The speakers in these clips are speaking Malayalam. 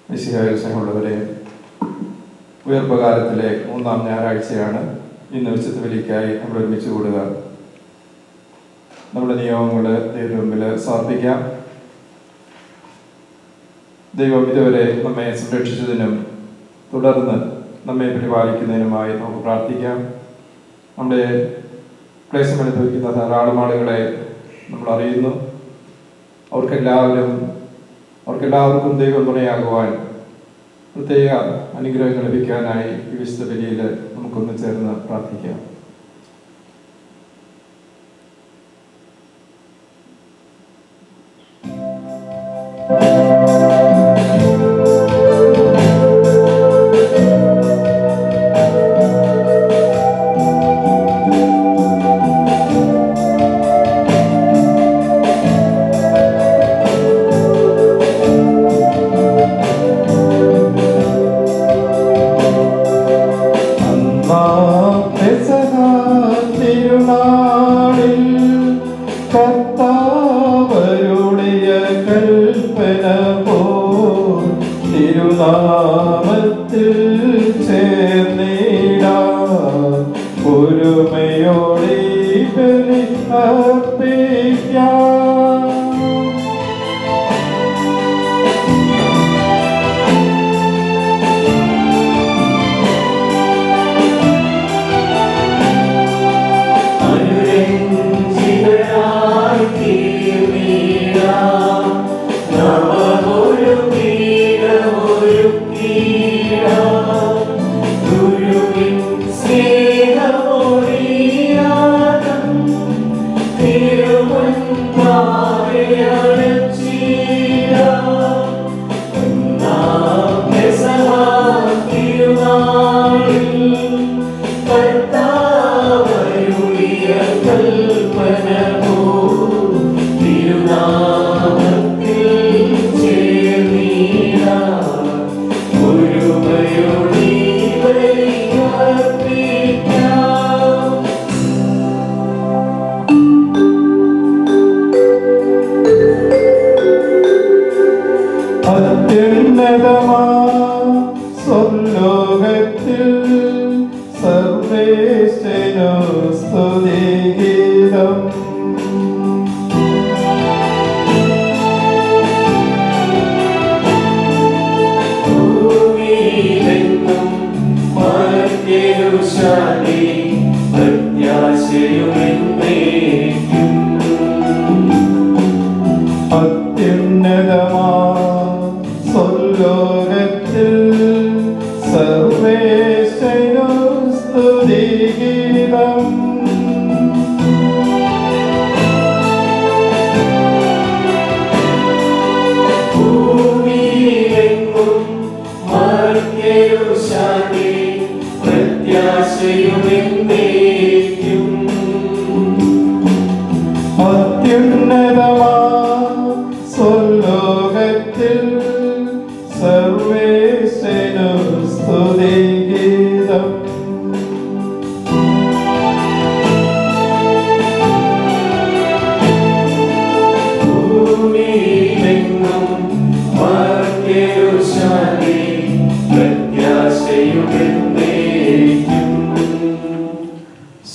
സ്നേഹമുള്ളവരെ, ഉയർപ്പകാലത്തിലെ 3-ാം ഞായറാഴ്ചയാണ്. ഇന്ന് വിശുദ്ധ ബലിക്കായി നമ്മൾ ഒരുമിച്ച് കൂടുക. നമ്മുടെ നിയോഗങ്ങൾ ദൈവത്തിന് മുമ്പിൽ സമർപ്പിക്കാം. ദൈവം ഇതുവരെ നമ്മെ സംരക്ഷിച്ചതിനും തുടർന്ന് നമ്മെ പരിപാലിക്കുന്നതിനുമായി നമുക്ക് പ്രാർത്ഥിക്കാം. നമ്മുടെ ക്ലേശം അനുഭവിക്കുന്ന ധാരാളം ആളുകളെ നമ്മൾ അറിയുന്നു. അവർക്കെല്ലാവർക്കും ദൈവം തുണയാകുവാൻ പ്രത്യേക അനുഗ്രഹങ്ങൾ ലഭിക്കാനായി ഈ വിശുദ്ധ ബലിയിൽ നമുക്കൊന്ന് ചേർന്ന് പ്രാർത്ഥിക്കാം.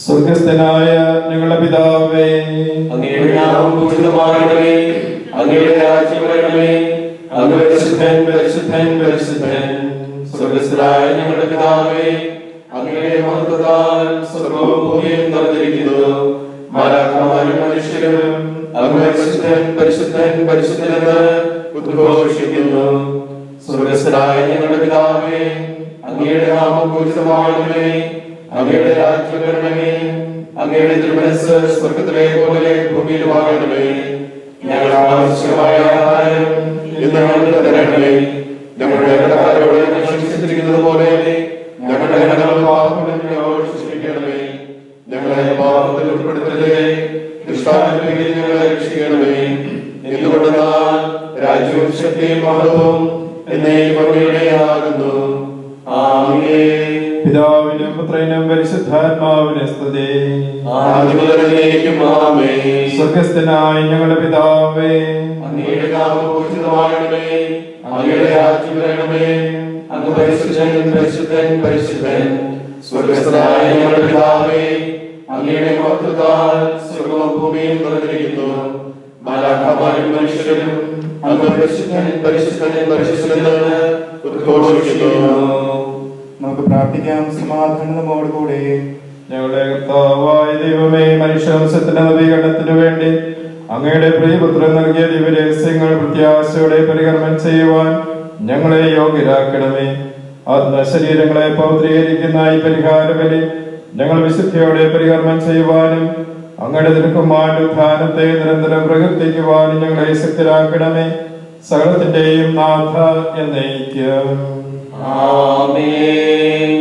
സ്വർഗ്ഗസ്ഥനായ ഞങ്ങളുടെ പിതാവേ, അങ്ങയുടെ നാമം പൂജിതമാകണമേ. അങ്ങയുടെ രാജ്യം വരണമേ. അങ്ങ് പരിശുദ്ധൻ പരിശുദ്ധൻ പരിശുദ്ധൻ. സ്വർഗ്ഗസ്ഥനായ ഞങ്ങളുടെ പിതാവേ, അങ്ങയുടെ മഹത്വത്താൽ സ്വർഗ്ഗവും ഭൂമിയും നിറഞ്ഞിരിക്കുന്നു. മാലാഖമാരും മനുഷ്യരും അങ്ങ് പരിശുദ്ധൻ പരിശുദ്ധൻ പരിശുദ്ധൻ എന്ന് ഉദ്ഘോഷിക്കുന്നു. സ്വർഗ്ഗസ്ഥനായ ഞങ്ങളുടെ പിതാവേ, അങ്ങയുടെ നാമം പൂജിതമാകണമേ. അങ്ങയുടെ രാജ്യം വരണമേ. അങ്ങയുടെ തിരുമനസ്സ് സ്വർഗ്ഗത്തിലെ പോലെ ഭൂമിയിലുമാകണമേ. ഞങ്ങളുടെ ആവശ്യമായ ആഹാരം ഇന്ന് ഞങ്ങൾക്ക് തരണമേ. ഞങ്ങളുടെ കടക്കാരോട് ക്ഷമിച്ചിരിക്കുന്നത് പോലെ ഞങ്ങളുടെ കടങ്ങളും പാപങ്ങളും ഞങ്ങളോട് ക്ഷമിക്കണമേ. ഞങ്ങളെ പാപത്തിൽ ഉൾപ്പെടുത്തരുതേ, ദുഷ്ടാരൂപിയിൽ ഞങ്ങളെ രക്ഷിക്കണമേ. എന്തുകൊണ്ടെന്നാൽ രാജ്യവും ശക്തിയും മഹത്വവും എന്നേക്കും അങ്ങയുടേതാകുന്നു. ആമേൻ. പിതാവിനും പുത്രനും പരിശുദ്ധാത്മാവിനും സ്തുതി. സ്വർഗ്ഗസ്ഥനായ ഞങ്ങളുടെ പിതാവേ, അങ്ങയുടെ നാമം പൂജിതമാകണമേ. അങ്ങയുടെ രാജ്യം വരണമേ. പരിശുദ്ധനാകണമേ. അങ്ങ് പരിശുദ്ധൻ പരിശുദ്ധൻ പരിശുദ്ധൻ. സ്വർഗ്ഗസ്ഥനായ ഞങ്ങളുടെ പിതാവേ, അങ്ങയുടെ മഹത്വത്താൽ സ്വർഗ്ഗവും ഭൂമിയും നിറഞ്ഞിരിക്കുന്നു. മാലാഖമാരും മനുഷ്യരും അങ്ങ് പരിശുദ്ധൻ പരിശുദ്ധൻ പരിശുദ്ധൻ എന്ന് ഉദ്ഘോഷിക്കുന്നു. നമുക്ക് പ്രാർത്ഥിക്കാം. സമാധാനം നമ്മോടുകൂടെ. ഞങ്ങളുടെ കർത്താവായ ദൈവമേ, മനുഷ്യവംശത്തിന്റെ നവീകരണത്തിനു വേണ്ടി അങ്ങയുടെ പ്രിയപുത്രൻ നൽകിയ ദിവ്യരഹസ്യങ്ങൾ പ്രത്യാശയോടെ പരികർമ്മം ചെയ്യുവാൻ ഞങ്ങളെ യോഗ്യരാക്കണമേ. ആത്മശരീരങ്ങളെ പൗത്രീകരിക്കുന്ന ഈ പരിഹാരബലി ഞങ്ങൾ വിശുദ്ധിയോടെ പരികർമ്മം ചെയ്യുവാനും അങ്ങയുടെ തിരുക്കുമാരുടെ ഉത്ഥാനത്തെ നിരന്തരം പ്രകീർത്തിക്കുവാനും ഞങ്ങളെ ശക്തരാക്കണമേ. സകലത്തിന്റെയും നാഥ എന്നേക്കും. ആമേൻ.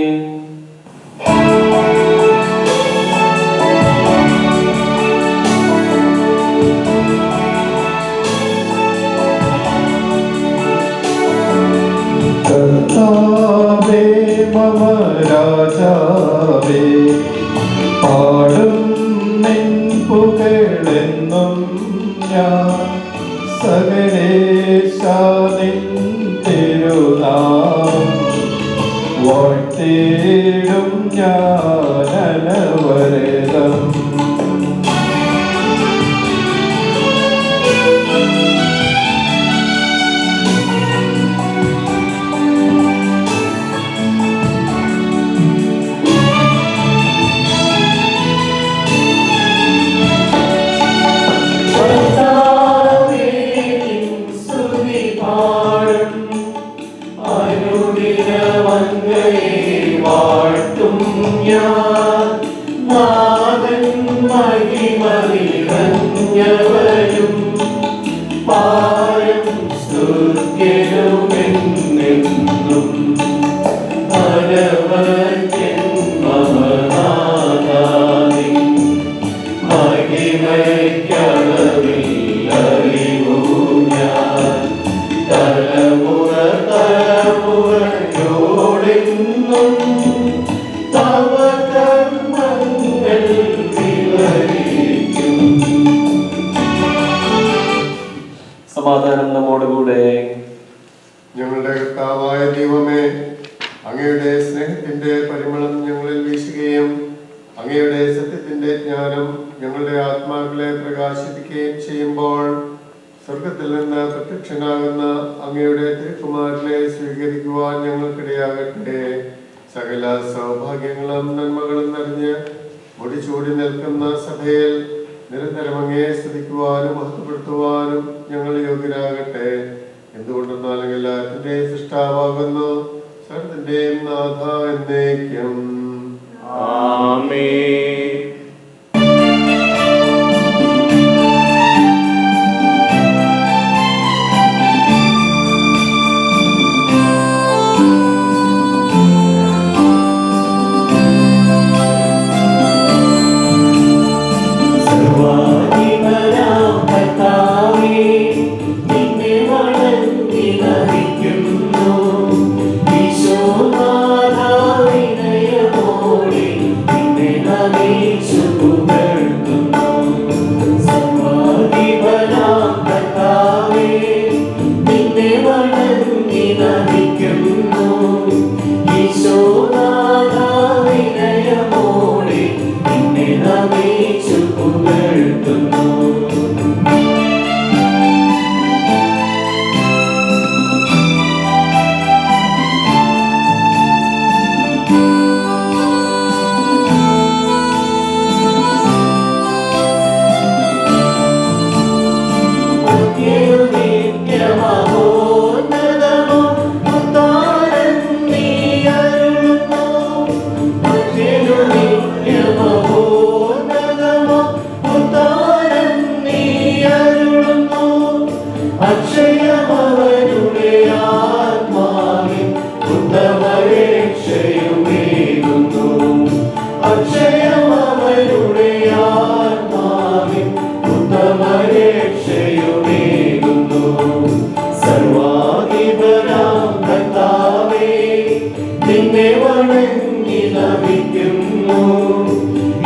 കർത്താവേ മമ രാജാവേ, പാടും നിൻ പുകഴെന്നും ഞാൻ. സകലേശാ നിൻ തിരുനാമം വാഴ്ത്തിടും ഞാൻ അനവരതം. സമാധാനം നമ്മോടുകൂടെ. ഞങ്ങളുടെ കർത്താവായ ദൈവമേ, അങ്ങയുടെ സ്നേഹത്തിന്റെ പരിമളം ഞങ്ങളിൽ വീശുകയും അങ്ങയുടെ സത്യത്തിന്റെ ജ്ഞാനം ഞങ്ങളുടെ ആത്മാക്കളെ പ്രകാശിപ്പിക്കുകയും ചെയ്യുമ്പോൾ സ്വർഗത്തിൽ നിന്ന് പ്രത്യക്ഷനാകുന്ന അങ്ങയുടെ തിരുക്കുമാരനെ സ്വീകരിക്കുവാൻ ഞങ്ങൾക്കിടയാകട്ടെ. സകല സൗഭാഗ്യങ്ങളും നന്മകളും നിറഞ്ഞ് മുടിചൂടി നിൽക്കുന്ന സഭയിൽ നിരന്തരം അങ്ങയെ സ്തുതിക്കുവാനും മഹത്വപ്പെടുത്തുവാനും ഞങ്ങൾ യോഗ്യരാകട്ടെ. എന്തുകൊണ്ടെന്നാൽ എല്ലാത്തിന്റെ സൃഷ്ടാവാകുന്നു, സർവ്വത്തിന്റെയും നാഥ എന്നേക്കും. ആമേൻ.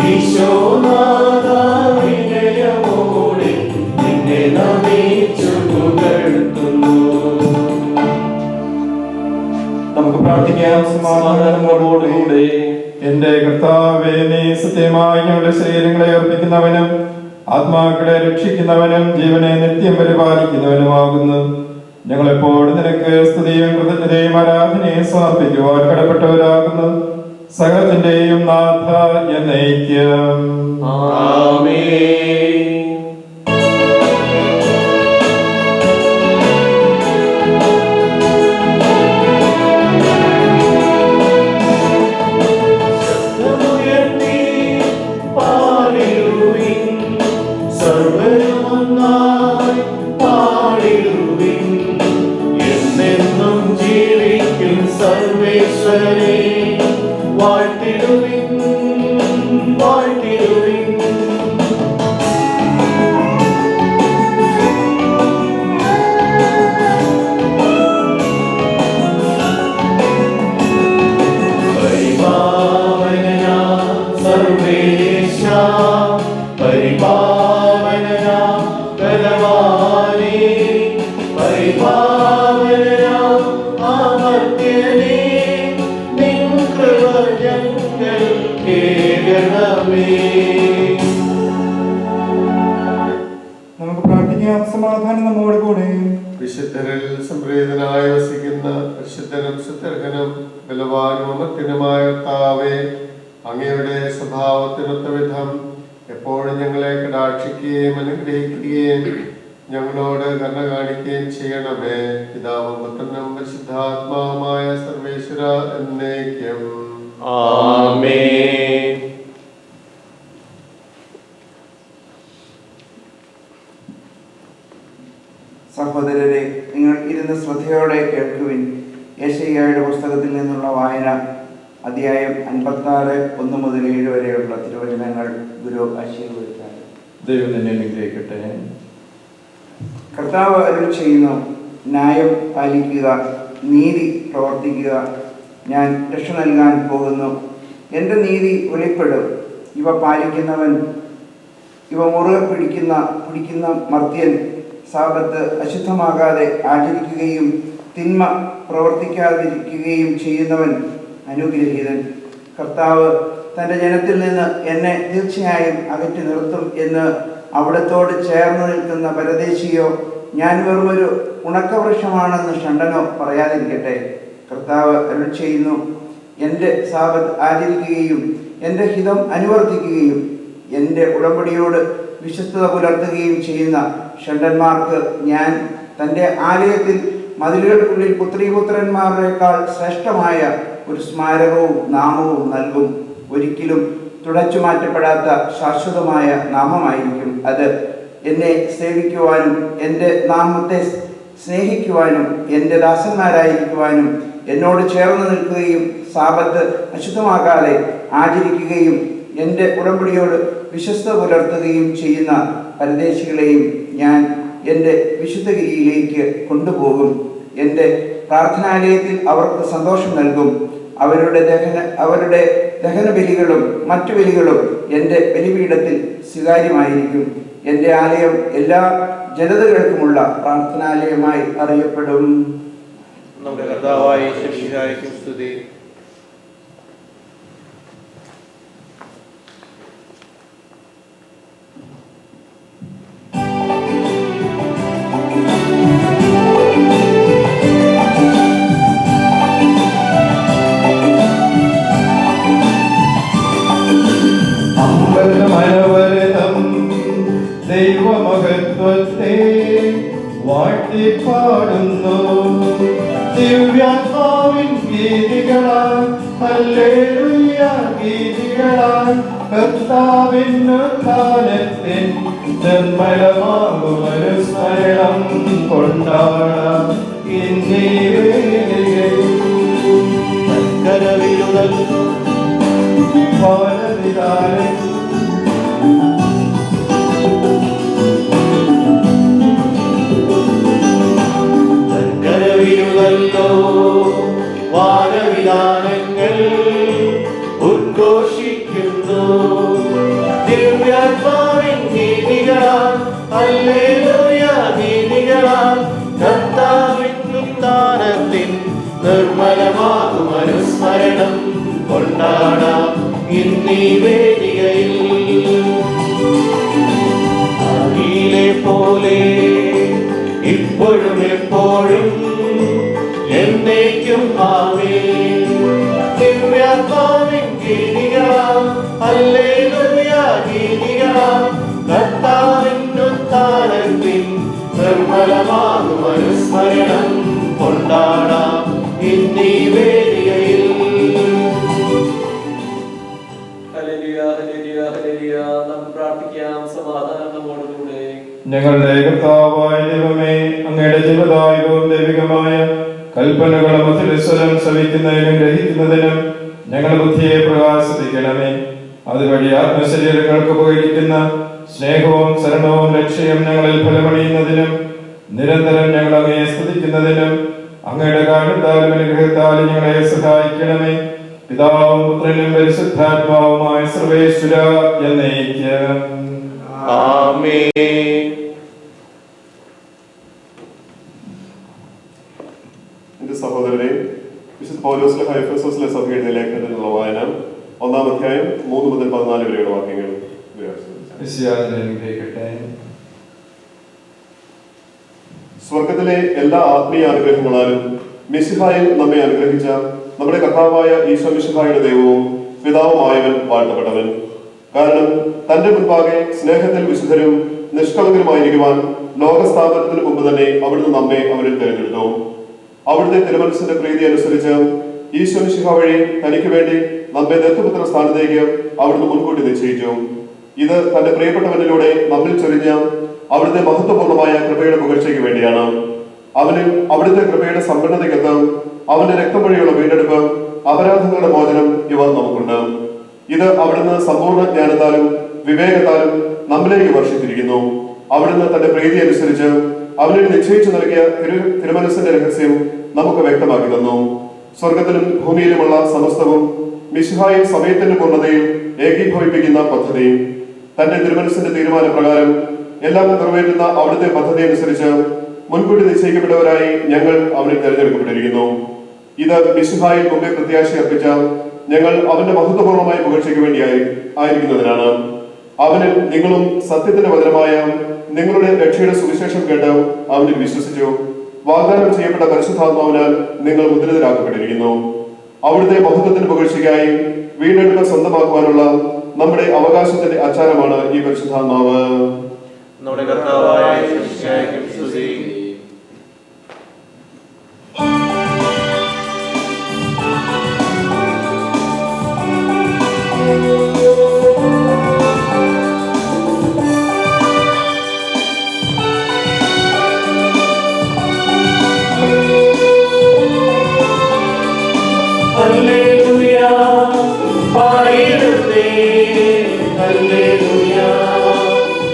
ഈശോനാഥ വിനയമോടെ നിന്നെ നമിച്ചു പുകഴ്ത്തുന്നു. പ്രാർത്ഥിക്കാം. സമാധാനം നമ്മോടുകൂടെ. എന്റെ കർത്താവേ, നീ സത്യമായി ഞങ്ങളുടെ ശരീരങ്ങളെ അർപ്പിക്കുന്നവനും ആത്മാക്കളെ രക്ഷിക്കുന്നവനും ജീവനെ നിത്യം പരിപാലിക്കുന്നവനുമാകുന്നു. ഞങ്ങളെപ്പോഴും നിനക്ക് സ്തുതിയും കൃതജ്ഞതയും ആരാധനയും സമർപ്പിക്കുവാൻ കടപ്പെട്ടവരാകുന്നു. സകലത്തിന്റെയും നാഥ എന്നേക്കും. ആമേൻ. നമുക്ക് പ്രാർത്ഥിക്കാം. സമാധാനം നമ്മോട് കൂടെ. വിശുദ്ധരിൽ സംപ്രീതനായി വസിക്കുന്ന പരിശുദ്ധനും സുതർഹനും ബലവാനും അമർത്യനുമായ കർത്താവേ, അങ്ങയുടെ സ്വഭാവത്തിനൊത്ത വിധം എപ്പോഴും ഞങ്ങളെ കടാക്ഷിക്കുകയും അനുഗ്രഹിക്കുകയും ഞങ്ങളോട് കരുണ കാണിക്കുകയും ചെയ്യണമേ. പിതാവും പുത്രനും പരിശുദ്ധാത്മാവുമായ സർവേശ്വര എന്നേക്കും. ആമേൻ. സഹോദരരെ, നിങ്ങൾ ഇരുന്ന് ശ്രദ്ധയോടെ കേൾക്കുവിൻ. യെശയ്യായുടെ പുസ്തകത്തിൽ നിന്നുള്ള വായന, അധ്യായം 56 1 മുതൽ 7 വരെയുള്ള തിരുവചനങ്ങൾ ഗുരു ആശീർവദിക്കാൻ. ദൈവം നിന്നെ അനുഗ്രഹിക്കട്ടെ. കർത്താവ് അരുൾ ചെയ്യുന്നു, ന്യായം പാലിക്കുക, നീതി പ്രവർത്തിക്കുക. ഞാൻ രക്ഷ നൽകാൻ പോകുന്നു. എൻ്റെ നീതി വെളിപ്പെടും. ഇവ പാലിക്കുന്നവൻ, ഇവ മുറുകെ പിടിക്കുന്ന മർത്യൻ, സാബത്ത് അശുദ്ധമാകാതെ ആചരിക്കുകയും തിന്മ പ്രവർത്തിക്കാതിരിക്കുകയും ചെയ്യുന്നവൻ അനുഗ്രഹീതൻ. കർത്താവ് തൻ്റെ ജനത്തിൽ നിന്ന് എന്നെ തീർച്ചയായും അകറ്റി നിർത്തും എന്ന് അവിടത്തോട് ചേർന്ന് നിൽക്കുന്ന പരദേശിയോ ഞാൻ വെറുമൊരു ഉണക്കവൃക്ഷമാണെന്ന് ഷണ്ടനോ പറയാതിരിക്കട്ടെ. കർത്താവ് അരുൾ ചെയ്യുന്നു, എൻ്റെ സാബത്ത് ആചരിക്കുകയും എൻ്റെ ഹിതം അനുവർത്തിക്കുകയും എൻ്റെ ഉടമ്പടിയോട് വിശ്വസ്തത പുലർത്തുകയും ചെയ്യുന്ന ഷണ്ടന്മാർക്ക് ഞാൻ തൻ്റെ ആലയത്തിൽ മതിലുകൾക്കുള്ളിൽ പുത്രീപുത്രന്മാരെക്കാൾ ശ്രേഷ്ഠമായ ഒരു സ്മാരകവും നാമവും നൽകും. ഒരിക്കലും തുടച്ചു മാറ്റപ്പെടാത്ത ശാശ്വതമായ നാമമായിരിക്കും അത്. എന്നെ സേവിക്കുവാനും എൻ്റെ നാമത്തെ സ്നേഹിക്കുവാനും എൻ്റെ ദാസന്മാരായിരിക്കുവാനും എന്നോട് ചേർന്ന് നിൽക്കുകയും സാബത്ത് അശുദ്ധമാക്കാതെ ആചരിക്കുകയും എൻ്റെ ഉടമ്പടിയോട് വിശ്വസ്ത പുലർത്തുകയും ചെയ്യുന്ന പരദേശികളെയും ഞാൻ എൻ്റെ വിശുദ്ധഗിരിയിലേക്ക് കൊണ്ടുപോകും. എൻ്റെ പ്രാർത്ഥനാലയത്തിൽ അവർക്ക് സന്തോഷം നൽകും. അവരുടെ ദഹന ബലികളും മറ്റു ബലികളും എൻ്റെ ബലിപീഠത്തിൽ സ്വീകാര്യമായിരിക്കും. എൻ്റെ ആലയം എല്ലാ ജനതകൾക്കുമുള്ള പ്രാർത്ഥനാലയമായി അറിയപ്പെടും. നമ്മുടെ കർത്താവായ യേശുമിശിഹായ്ക്ക് സ്തുതി. മനോവരതം ദൈവമഹത്വത്തെ വാഴ്ത്തിപ്പാടുന്നു. ദിവ്യാത്മാവിൻ ഗീതികളാൽ ഹല്ലേലൂയ ഗീതികളാൽ കർത്താവിൻ ഉത്ഥാനത്തിൻ നിർമ്മലമാകും അനുസ്മരണം കൊണ്ടാടാം ഇന്നീ വേളയിൽ. ഭവനവിധാനം വാനവിധാനങ്ങൾ ഉദ്ഘോഷിക്കുന്നു. ദിവ്യാത്മാവിൻ ഗീതികളാൽ ഹല്ലേലൂയ ഗീതികളാൽ കർത്താവിൻ ഉത്ഥാനത്തിൻ നിർമ്മലമാ സന്തോഷമാകും അനുസ്മരണം കൊണ്ടാടാം ഇന്നീ വേദികയിൽ. ആദിയിലെ പോലെ ഇപ്പോഴും എപ്പോഴും എന്നേക്കും ആമേൻ. ദിവ്യാത്മാവിൻ ഗീതികളാം ഹല്ലേലൂയ ഗീതികളാം കർത്താവിൻ ഉത്ഥാനത്തിൻ നിർമ്മലമാകും അനുസ്മരണം കൊണ്ടാടാം ഇന്നീ വേദികയിൽ. ഹല്ലേലൂയ ഹല്ലേലൂയ ഹല്ലേലൂയ. നമുക്ക് പ്രാർത്ഥിക്കാം സമാധാനം നമ്മോടുകൂടെ. ഞങ്ങളുടെ കർത്താവായ ദൈവമേ, അങ്ങയുടെ ജീവദായകവും ദൈവികമായ കൽപ്പനകളും മധുരസ്വരം ശ്രവിക്കുന്നതിനും ഗ്രഹിക്കുന്നതിനും ഞങ്ങളുടെ ബുദ്ധിയെ പ്രകാശിപ്പിക്കണമേ. അതുവഴി ആത്മശരീരങ്ങൾക്ക് ഉപകരിക്കുന്ന സ്നേഹവും ശരണവും രക്ഷയും ഞങ്ങളിൽ ഫലമണിയുന്നതിനും നിരന്തരം ഞങ്ങൾ അങ്ങയെ സ്തുതിക്കുന്നതിനും അങ്ങയുടെ കാരണത്താലും അനുഗ്രഹത്താലും ഞങ്ങളെ സഹായിക്കണമേ. പിതാവും പുത്രനും പരിശുദ്ധാത്മാവുമായ സർവേശ്വര എന്നേക്കും ആമേൻ. എന്റെ സഹോദരനെ, വിശുദ്ധ പൗലോസിലെ എഫെസോസിലെ സഭയുടെ ലേഖനത്തിലുള്ള വായന 1-ാം അധ്യായം 3 മുതൽ 14 വരെയുള്ള വാക്യങ്ങൾ. അനുഗ്രഹിക്കട്ടെ. സ്വർഗത്തിലെ എല്ലാ ആത്മീയ അനുഗ്രഹങ്ങളാലും മിശിഹായിൽ നമ്മെ അനുഗ്രഹിച്ച നമ്മുടെ കർത്താവായ ഈശോ മിശിഹായുടെ ദൈവവും പിതാവുമായവൻ വാഴ്ത്തപ്പെട്ടവൻ. കാരണം തന്റെ മുൻപാകെ സ്നേഹത്തിൽ വിശുദ്ധരും നിഷ്കളങ്കരുമായിരിക്കുവാൻ ലോകസ്ഥാപനത്തിന് മുമ്പ് തന്നെ അവിടുന്ന് നമ്മെ അവരിൽ തിരഞ്ഞെടുത്തു. അവിടുത്തെ തിരുമനസ്സിന്റെ പ്രീതി അനുസരിച്ച് ഈശോ മിശിഹ വഴി തനിക്ക് വേണ്ടി നമ്മെ ദത്തുപുത്ര സ്ഥാനത്തേക്ക് അവിടുന്ന് മുൻകൂട്ടി നിശ്ചയിച്ചു. ഇത് തന്റെ പ്രിയപ്പെട്ടവനിലൂടെ നമ്മിൽ ചൊരിഞ്ഞ അവിടുത്തെ മഹത്വപൂർണമായ കൃപയുടെ പുകഴ്ചയ്ക്ക് വേണ്ടിയാണ്. അവനിൽ അവിടുത്തെ കൃപയുടെ സമ്പന്നതയ്ക്കത്ത് അവന്റെ രക്തം വഴിയുള്ള വീണ്ടെടുപ്പ്, അപരാധങ്ങളുടെ മോചനം ഇവ നമുക്കുണ്ട്. ഇത് അവിടുന്ന് സമ്പൂർണ്ണ ജ്ഞാനത്താലും വിവേകത്താലും നമ്മിലേക്ക് വർഷിച്ചിരിക്കുന്നു. അവിടുന്ന് തന്റെ പ്രീതി അനുസരിച്ച് അവനിൽ നിശ്ചയിച്ചു നൽകിയ തിരുമനസ്സിന്റെ രഹസ്യം നമുക്ക് വ്യക്തമാക്കി തന്നു. സ്വർഗത്തിലും ഭൂമിയിലുമുള്ള സമസ്തവും മിശിഹായിൽ സമയത്തിന്റെ പൂർണ്ണതയിൽ ഏകീഭവിപ്പിക്കുന്ന പദ്ധതി, തന്റെ തിരുമനസ്സിന്റെ തീരുമാനപ്രകാരം എല്ലാം നിറവേറ്റുന്ന അവിടുത്തെ പദ്ധതി അനുസരിച്ച് മുൻകൂട്ടി നിശ്ചയിക്കപ്പെട്ടവരായി ഞങ്ങൾ അവനിൽ തെരഞ്ഞെടുക്കപ്പെട്ടിരിക്കുന്നു. ഇത് മിശിഹായിൽ മുമ്പേ പ്രത്യാശ അർപ്പിച്ച ഞങ്ങൾ അവന്റെ മഹത്വപൂർണമായ പുകഴ്ചയ്ക്ക് വേണ്ടി ആയിരിക്കുന്നതിനാണ്. അവനിൽ നിങ്ങളും സത്യത്തിന്റെ വചനമായ നിങ്ങളുടെ രക്ഷയുടെ സുവിശേഷം കേട്ട് അവനിൽ വിശ്വസിച്ചു. വാഗ്ദാനം ചെയ്യപ്പെട്ട പരിശുദ്ധാത്മാവിനാൽ നിങ്ങൾ മുദ്രിതരാക്കപ്പെട്ടിരിക്കുന്നു. അവിടുത്തെ മഹത്വത്തിന്റെ പുകഴ്ചയ്ക്കായി വീണ്ടെടുപ്പ് സ്വന്തമാക്കുവാനുള്ള നമ്മുടെ അവകാശത്തിന്റെ ആചാരമാണ് ഈ പരിശുദ്ധാത്മാവ്. നമ്മുടെ കർത്താവായ യേശുവിനെ സ്തുതി. ഹല്ലേലൂയ പാടിയിടുന്നേ, ഹല്ലേലൂയ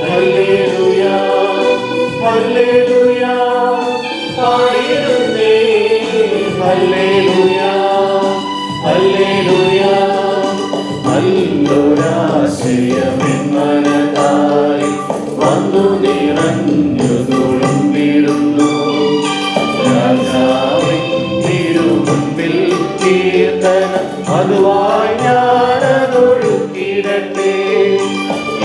ഹല്ലേലൂയ ഹല്ലേലൂയ പാടിയിടുന്നേ, ഹല്ലേലൂയ ഹല്ലേലൂയ. നല്ലൊരാശയമെന്നതായി വന്നു നിറഞ്ഞു തുളുമ്പിടുന്നു രാജാവിൻ തിരുമുൻപിൽ കീർത്തനം അതുവായി ഞാനതൊഴുക്കിടട്ടെ.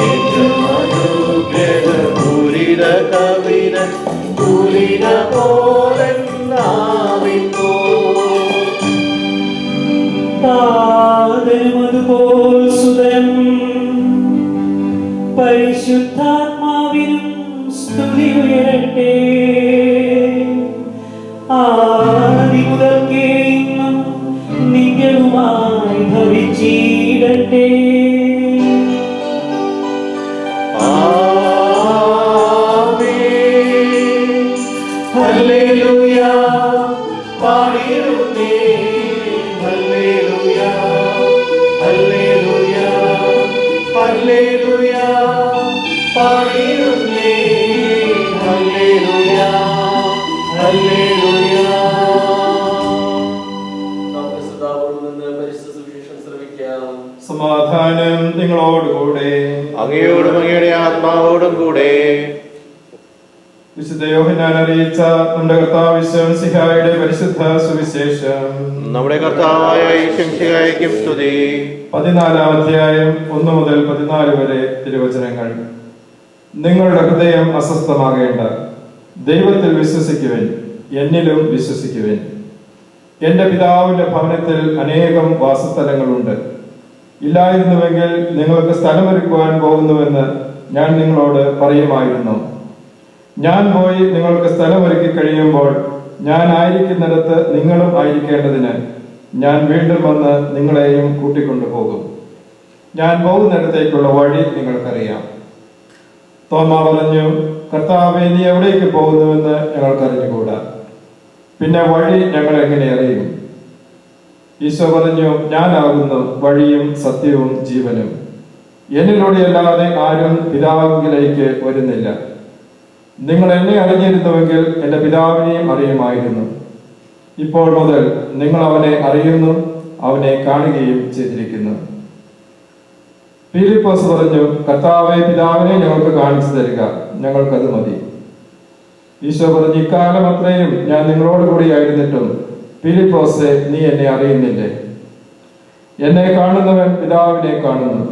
ഏറ്റവും അനുഗ്രഹപൂരിത കവിതൻ പൂരിന പോലെന്നാവിപ്പോ പാദമതുപോൽ സുതം പരിശുദ്ധാത്മാവിനും സ്തുതി ഉയരട്ടെ. ആദി മുതൽക്കേ ഇന്നും നിത്യവുമായി ഭവിച്ചിടട്ടെ. ആമേൻ. ഹല്ലേലൂയ പാടിയിടുന്നേ, ഹല്ലേലൂയ ഹല്ലേലൂയ ഹല്ലേലൂയ പാടിയിടുന്നേ, ഹല്ലേലൂയ ഹല്ലേലൂയ. നമുക്ക് സദാവോട് നിന്ന് പരിശുദ്ധ സുവിശേഷം ശ്രവിക്കാം. സമാധാനം നിങ്ങളോടുകൂടെ. അങ്ങയോടും അങ്ങയുടെ ആത്മാവോടും കൂടെ. വിശുദ്ധ യോഹന്നാൻ ഞാൻ അറിയിച്ച നമ്മുടെ കർത്താവ് മിശിഹായുടെ പരിശുദ്ധ സുവിശേഷം. നമ്മുടെ കർത്താവായ ഈശോയ്ക്കും സ്തുതി. 14-ാം അധ്യായം 1 മുതൽ 14 വരെ തിരുവചനങ്ങൾ. നിങ്ങളുടെ ഹൃദയം അസ്വസ്ഥമാകേണ്ട, ദൈവത്തിൽ വിശ്വസിക്കുവിൻ, എന്നിലും വിശ്വസിക്കുവിൻ. എന്റെ പിതാവിന്റെ ഭവനത്തിൽ അനേകം വാസസ്ഥലങ്ങളുണ്ട്. ഇല്ലായിരുന്നുവെങ്കിൽ നിങ്ങൾക്ക് സ്ഥലമൊരുക്കുവാൻ പോകുന്നുവെന്ന് ഞാൻ നിങ്ങളോട് പറയുമായിരുന്നു. ഞാൻ പോയി നിങ്ങൾക്ക് സ്ഥലമൊരുക്കി കഴിയുമ്പോൾ ഞാൻ ആയിരിക്കുന്നിടത്ത് നിങ്ങളും ആയിരിക്കേണ്ടതിന് ഞാൻ വീണ്ടും വന്ന് നിങ്ങളെയും കൂട്ടിക്കൊണ്ടുപോകും. ഞാൻ പോകുന്നിടത്തേക്കുള്ള വഴി നിങ്ങൾക്കറിയാം. തോമാ പറഞ്ഞു, കർത്താവേ, നീ എവിടേക്ക് പോകുന്നുവെന്ന് ഞങ്ങൾക്കറിഞ്ഞുകൂടാ, പിന്നെ വഴി ഞങ്ങൾ എങ്ങനെ അറിയും? ഈശോ പറഞ്ഞു, ഞാനാകുന്നു വഴിയും സത്യവും ജീവനും. എന്നിലൂടെയല്ലാതെ ആരും പിതാവിലേക്ക് വരുന്നില്ല. നിങ്ങൾ എന്നെ അറിഞ്ഞിരുന്നുവെങ്കിൽ എന്റെ പിതാവിനെയും അറിയുമായിരുന്നു. ഇപ്പോൾ മുതൽ നിങ്ങൾ അവനെ അറിയുന്നു, അവനെ കാണുകയും ചെയ്തിരിക്കുന്നു. ഫിലിപ്പോസ് പറഞ്ഞു, കർത്താവേ, പിതാവിനെ ഞങ്ങൾക്ക് കാണിച്ചു തരിക, ഞങ്ങൾക്കത് മതി. ഈശോ പറഞ്ഞു, ഇക്കാലം അത്രയും ഞാൻ നിങ്ങളോട് കൂടിയായിരുന്നിട്ടും ഫിലിപ്പോസേ, നീ എന്നെ അറിയുന്നില്ലേ? എന്നെ കാണുന്നവൻ പിതാവിനെ കാണുന്നു.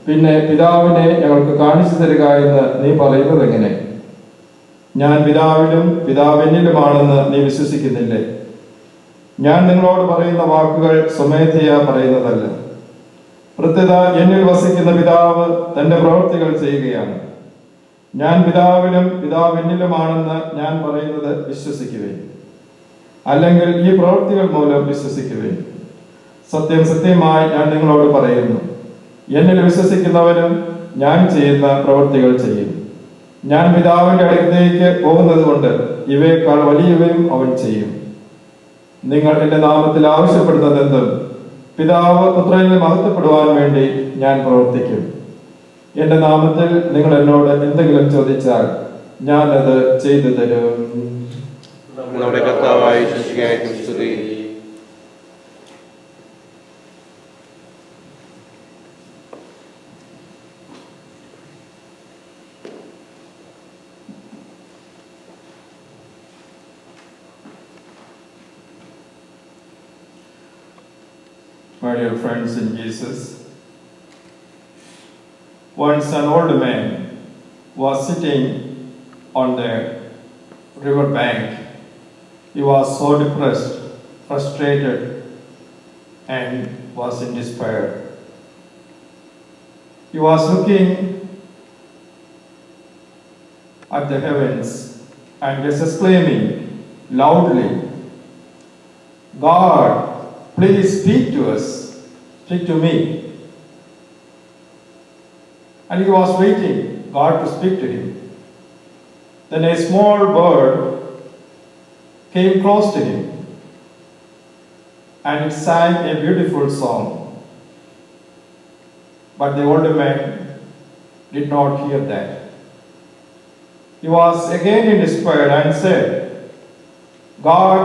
പിന്നെ പിതാവിനെ ഞങ്ങൾക്ക് കാണിച്ചു തരിക എന്ന് നീ പറയുന്നത് എങ്ങനെ? ഞാൻ പിതാവിലും പിതാവ് എന്നിലുമാണെന്ന് നീ വിശ്വസിക്കുന്നില്ലേ? ഞാൻ നിങ്ങളോട് പറയുന്ന വാക്കുകൾ സ്വമേധയാ പറയുന്നതല്ല. പ്രത്യുത എന്നിൽ വസിക്കുന്ന പിതാവ് തന്റെ പ്രവൃത്തികൾ ചെയ്യുകയാണ്. ഞാൻ പിതാവിലും പിതാവ് എന്നിലുമാണെന്ന് ഞാൻ പറയുന്നത് വിശ്വസിക്കുവിൻ, അല്ലെങ്കിൽ ഈ പ്രവൃത്തികൾ മൂലം വിശ്വസിക്കുവിൻ. സത്യം സത്യമായി ഞാൻ നിങ്ങളോട് പറയുന്നു, എന്നിൽ വിശ്വസിക്കുന്നവനും ഞാൻ ചെയ്യുന്ന പ്രവൃത്തികൾ ചെയ്യും. ഞാൻ പിതാവിന്റെ അടുത്തേക്ക് പോകുന്നത് കൊണ്ട് ഇവയേക്കാൾ വലിയവയും അവൻ ചെയ്യും. നിങ്ങൾ എന്റെ നാമത്തിൽ ആവശ്യപ്പെടുന്നതെന്തും പിതാവ് പുത്രനിൽ മഹത്വപ്പെടുവാൻ വേണ്ടി ഞാൻ പ്രവർത്തിക്കും. എന്റെ നാമത്തിൽ നിങ്ങൾ എന്നോട് എന്തെങ്കിലും ചോദിച്ചാൽ ഞാൻ അത് ചെയ്തു തരും. നമ്മുടെ കർത്താവായ ഈശോയ്ക്കും സ്തുതി. My dear friends in Jesus, once an old man was sitting on the river bank. He was so depressed, frustrated, and was in despair. He was looking at the heavens and just exclaiming loudly, God, please speak to us, speak to me. And he was waiting God to speak to him. Then a small bird came close to him and it sang a beautiful song. But the old man did not hear that. He was again in despair and said, God,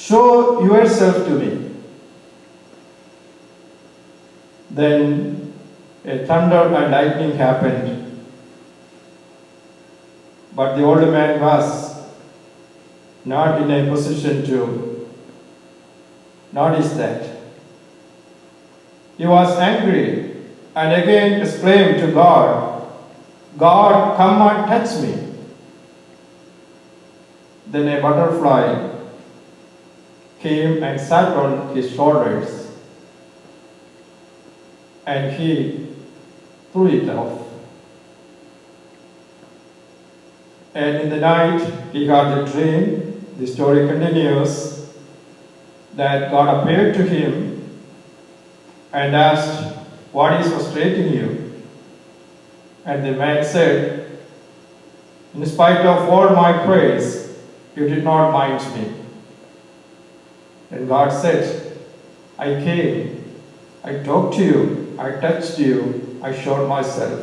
show yourself to me. Then a thunder and lightning happened. But the old man was not in a position to notice that. He was angry and again exclaimed to God, God, come and touch me. Then a butterfly came and sat on his shoulders, and he threw it off. And in the night he got a dream. The story continues that God appeared to him and asked, what is frustrating you? And the man said, in spite of all my praise, you did not mind me. And God said, I came, I talked to you, I touched you, I showed myself.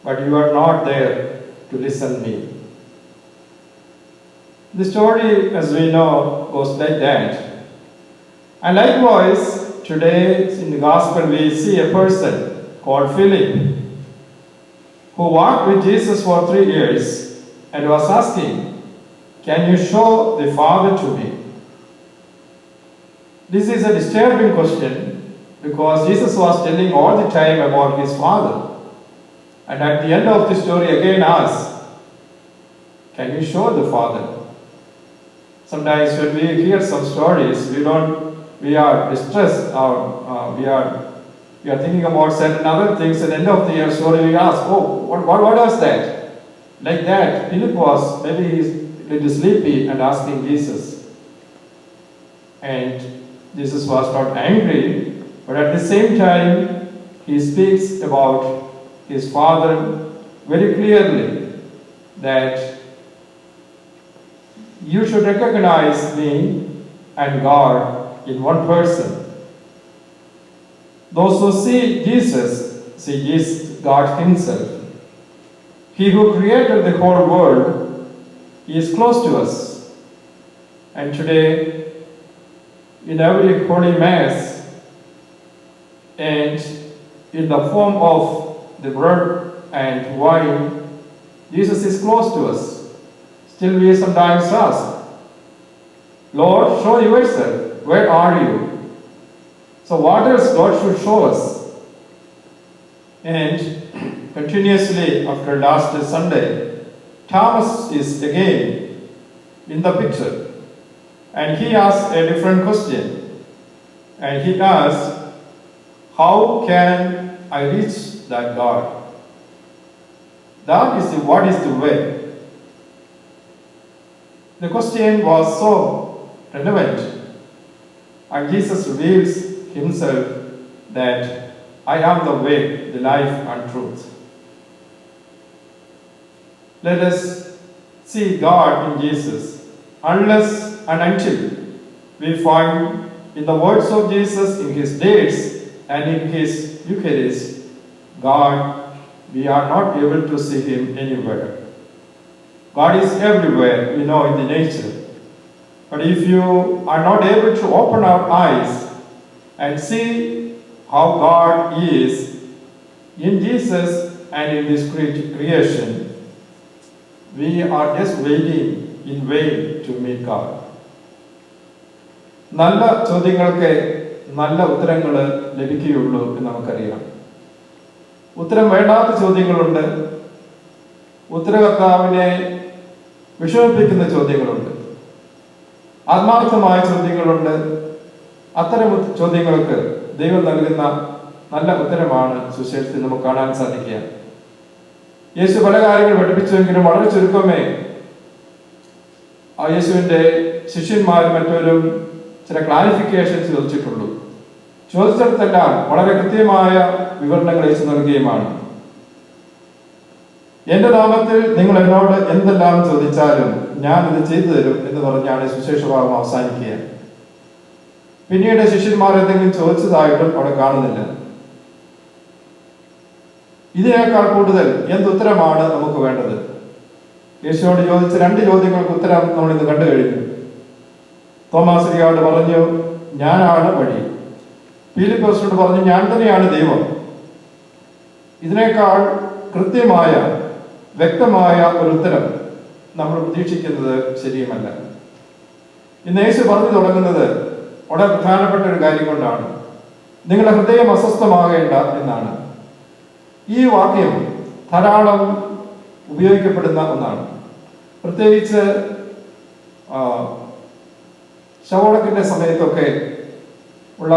But you are not there to listen to me. The story, as we know, goes like that. And likewise, today in the gospel we see a person called Philip, who walked with Jesus for 3 years and was asking, "Can you show the Father to me?" This is a disturbing question because Jesus was telling all the time about his Father. And at the end of the story again asks, "Can you show the Father?" Sometimes when we hear some stories, we are distressed or we are thinking about certain other things. At the end of the year story, we ask, "Oh, what was that?" Like that, Philip was maybe a little sleepy and asking Jesus. And Jesus was not angry, but at the same time, he speaks about his Father very clearly, that you should recognize me and God in one person. Those who see Jesus, God himself. He who created the whole world, he is close to us. And today, in every Holy Mass and in the form of the bread and wine, Jesus is close to us. Still we sometimes ask, "Lord, show yourself. Where are you?" So what else God should show us? And continuously after last Sunday, Thomas is again in the picture. And he asks a different question. And he asks, "How can I reach that God?" That is what is the way. The question was so relevant. And Jesus reveals himself that I am the way, the life, and truth. Let us see God in Jesus unless and until we find in the words of Jesus, in his deeds, and in his Eucharist, God, we are not able to see him anywhere. God is everywhere, we know in the nature. But if you are not able to open our eyes and see how God is in Jesus and in this creation, we are just waiting in vain to meet God. നല്ല ചോദ്യങ്ങൾക്ക് നല്ല ഉത്തരങ്ങൾ ലഭിക്കുകയുള്ളൂ എന്ന് നമുക്കറിയാം. ഉത്തരം വേണ്ടാത്ത ചോദ്യങ്ങളുണ്ട്, ഉത്തരകർത്താവിനെ വിഷമിപ്പിക്കുന്ന ചോദ്യങ്ങളുണ്ട്, ആത്മാർത്ഥമായ ചോദ്യങ്ങളുണ്ട്. അത്തരം ചോദ്യങ്ങൾക്ക് ദൈവം നൽകുന്ന നല്ല ഉത്തരമാണ് സുവിശേഷത്തിൽ നമുക്ക് കാണാൻ സാധിക്കുക. യേശു പല കാര്യങ്ങൾ പഠിപ്പിച്ചുവെങ്കിലും വളരെ ചുരുക്കമേ ആ യേശുവിൻ്റെ ശിഷ്യന്മാരും മറ്റവരും ചില ക്ലാരിഫിക്കേഷൻസ് ചോദിച്ചിട്ടുള്ളൂ. ചോദിച്ചിടത്തെല്ലാം വളരെ കൃത്യമായ വിവരണങ്ങൾ യേശു നൽകുകയുമാണ്. "എന്റെ നാമത്തിൽ നിങ്ങൾ എന്നോട് എന്തെല്ലാം ചോദിച്ചാലും ഞാൻ ഇത് ചെയ്തു തരും" എന്ന് പറഞ്ഞാണ് സുവിശേഷഭാഗം അവസാനിക്കുക. പിന്നീട് ശിഷ്യന്മാർ എന്തെങ്കിലും ചോദിച്ചതായിട്ടും അവിടെ കാണുന്നില്ല. ഇതിനേക്കാൾ കൂടുതൽ എന്തുത്തരമാണ് നമുക്ക് വേണ്ടത്? യേശുവോട് ചോദിച്ച 2 ചോദ്യങ്ങൾക്ക് ഉത്തരം നമ്മൾ ഇന്ന് കണ്ടു കഴിഞ്ഞു. തോമാശ്ലീഹയോട് പറഞ്ഞു, "ഞാനാണ് വഴി." ഫിലിപ്പോസിനോട് പറഞ്ഞു, "ഞാൻ തന്നെയാണ് ദൈവം." ഇതിനേക്കാൾ കൃത്യമായ വ്യക്തമായ ഒരു ഉത്തരം നമ്മൾ പ്രതീക്ഷിക്കുന്നത് ശരിയുമല്ല. ഇന്ന് യേശു പറഞ്ഞു തുടങ്ങുന്നത് വളരെ പ്രധാനപ്പെട്ട ഒരു കാര്യം കൊണ്ടാണ്. "നിങ്ങളുടെ ഹൃദയം അസ്വസ്ഥമാകേണ്ട" എന്നാണ്. ഈ വാക്യം ധാരാളം ഉപയോഗിക്കപ്പെടുന്ന ഒന്നാണ്. പ്രത്യേകിച്ച് ശവോടക്കിന്റെ സമയത്തൊക്കെ ഉള്ള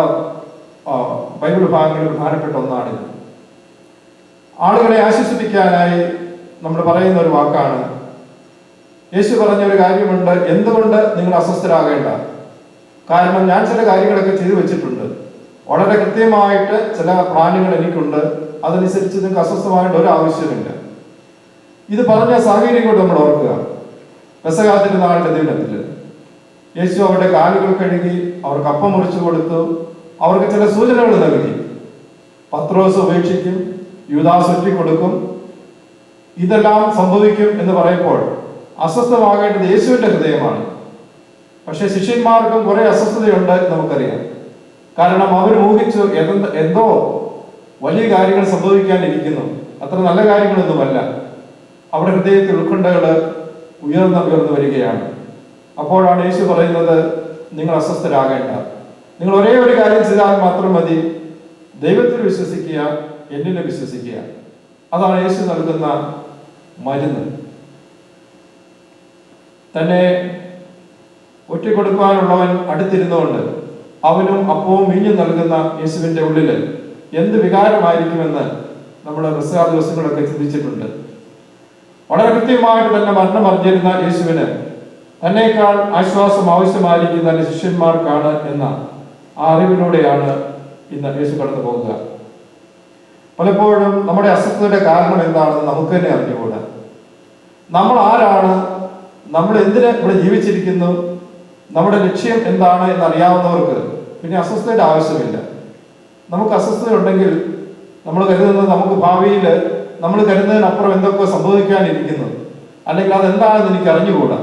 ബൈബിൾ ഭാഗങ്ങളിൽ പ്രധാനപ്പെട്ട ഒന്നാണിത്. ആളുകളെ ആശ്വസിപ്പിക്കാനായി നമ്മൾ പറയുന്ന ഒരു വാക്കാണ്. യേശു പറഞ്ഞ ഒരു കാര്യമുണ്ട്, "എന്തുകൊണ്ട് നിങ്ങൾ അസ്വസ്ഥരാകേണ്ട? കാരണം ഞാൻ ചില കാര്യങ്ങളൊക്കെ ചെയ്തു വെച്ചിട്ടുണ്ട്. വളരെ കൃത്യമായിട്ട് ചില പ്ലാനുകൾ എനിക്കുണ്ട്. അതനുസരിച്ച് നിങ്ങൾക്ക് അസ്വസ്ഥമാകേണ്ട ഒരു ആവശ്യമില്ല." ഇത് പറഞ്ഞ സാഹചര്യം കൊണ്ട് നമ്മൾ ഓർക്കുക. പെസഹാ തിരുനാളിന്റെ ദിനത്തിൽ യേശു അവരുടെ കാലുകൾ കഴുകി അവർക്ക് അപ്പം മുറിച്ചു കൊടുത്തു. അവർക്ക് ചില സൂചനകൾ നൽകി. പത്രോസ് ഉപേക്ഷിക്കും, യൂദാസ് ഒറ്റിക്കൊടുക്കും, ഇതെല്ലാം സംഭവിക്കും എന്ന് പറയുമ്പോൾ അസ്വസ്ഥമാകേണ്ടത് യേശുവിന്റെ ഹൃദയമാണ്. പക്ഷെ ശിഷ്യന്മാർക്കും കുറെ അസ്വസ്ഥതയുണ്ട് നമുക്കറിയാം. കാരണം അവർ ഊഹിച്ചു എന്തോ വലിയ കാര്യങ്ങൾ സംഭവിക്കാനിരിക്കുന്നു. അത്ര നല്ല കാര്യങ്ങളൊന്നുമല്ല. അവരുടെ ഹൃദയത്തിൽ ഉത്കണ്ഠകള് ഉയർന്നു വരികയാണ്. അപ്പോഴാണ് യേശു പറയുന്നത്, നിങ്ങൾ അസ്വസ്ഥരാകേണ്ട, നിങ്ങൾ ഒരേ ഒരു കാര്യം ചെയ്താൽ മാത്രം മതി, ദൈവത്തിൽ വിശ്വസിക്കുക, എന്നിലും വിശ്വസിക്കുക. അതാണ് യേശു നൽകുന്ന മരുന്ന്. തന്നെ ഒറ്റിക്കൊടുക്കാനുള്ളവൻ അടുത്തിരുന്നുകൊണ്ട് അവനും അപ്പവും വീഞ്ഞും നൽകുന്ന യേശുവിൻ്റെ ഉള്ളിൽ എന്ത് വികാരമായിരിക്കുമെന്ന് നമ്മൾ ക്രിസ്തുമസ് ദിവസങ്ങളൊക്കെ ചിന്തിച്ചിട്ടുണ്ട്. വളരെ കൃത്യമായിട്ട് തന്നെ മരണം അറിഞ്ഞിരുന്ന യേശുവിന് തന്നേക്കാൾ ആശ്വാസം ആവശ്യമായിരിക്കുന്ന തന്റെ ശിഷ്യന്മാർക്കാണ് എന്ന ആ അറിവിലൂടെയാണ് ഇന്ന് യേശു കടന്നു പോകുക. പലപ്പോഴും നമ്മുടെ അസ്വസ്ഥതയുടെ കാരണം എന്താണെന്ന് നമുക്ക് തന്നെ അറിഞ്ഞുകൂടാ. നമ്മൾ ആരാണ്, നമ്മൾ എന്തിന് ഇവിടെ ജീവിച്ചിരിക്കുന്നു, നമ്മുടെ ലക്ഷ്യം എന്താണ് എന്നറിയാവുന്നവർക്ക് പിന്നെ അസ്വസ്ഥതയുടെ ആവശ്യമില്ല. നമുക്ക് അസ്വസ്ഥത ഉണ്ടെങ്കിൽ നമ്മൾ കരുതുന്നത് നമുക്ക് ഭാവിയിൽ നമ്മൾ കരുതുന്നതിനപ്പുറം എന്തൊക്കെ സംഭവിക്കാനിരിക്കുന്നു, അല്ലെങ്കിൽ അതെന്താണെന്ന് എനിക്ക് അറിഞ്ഞുകൂടാ.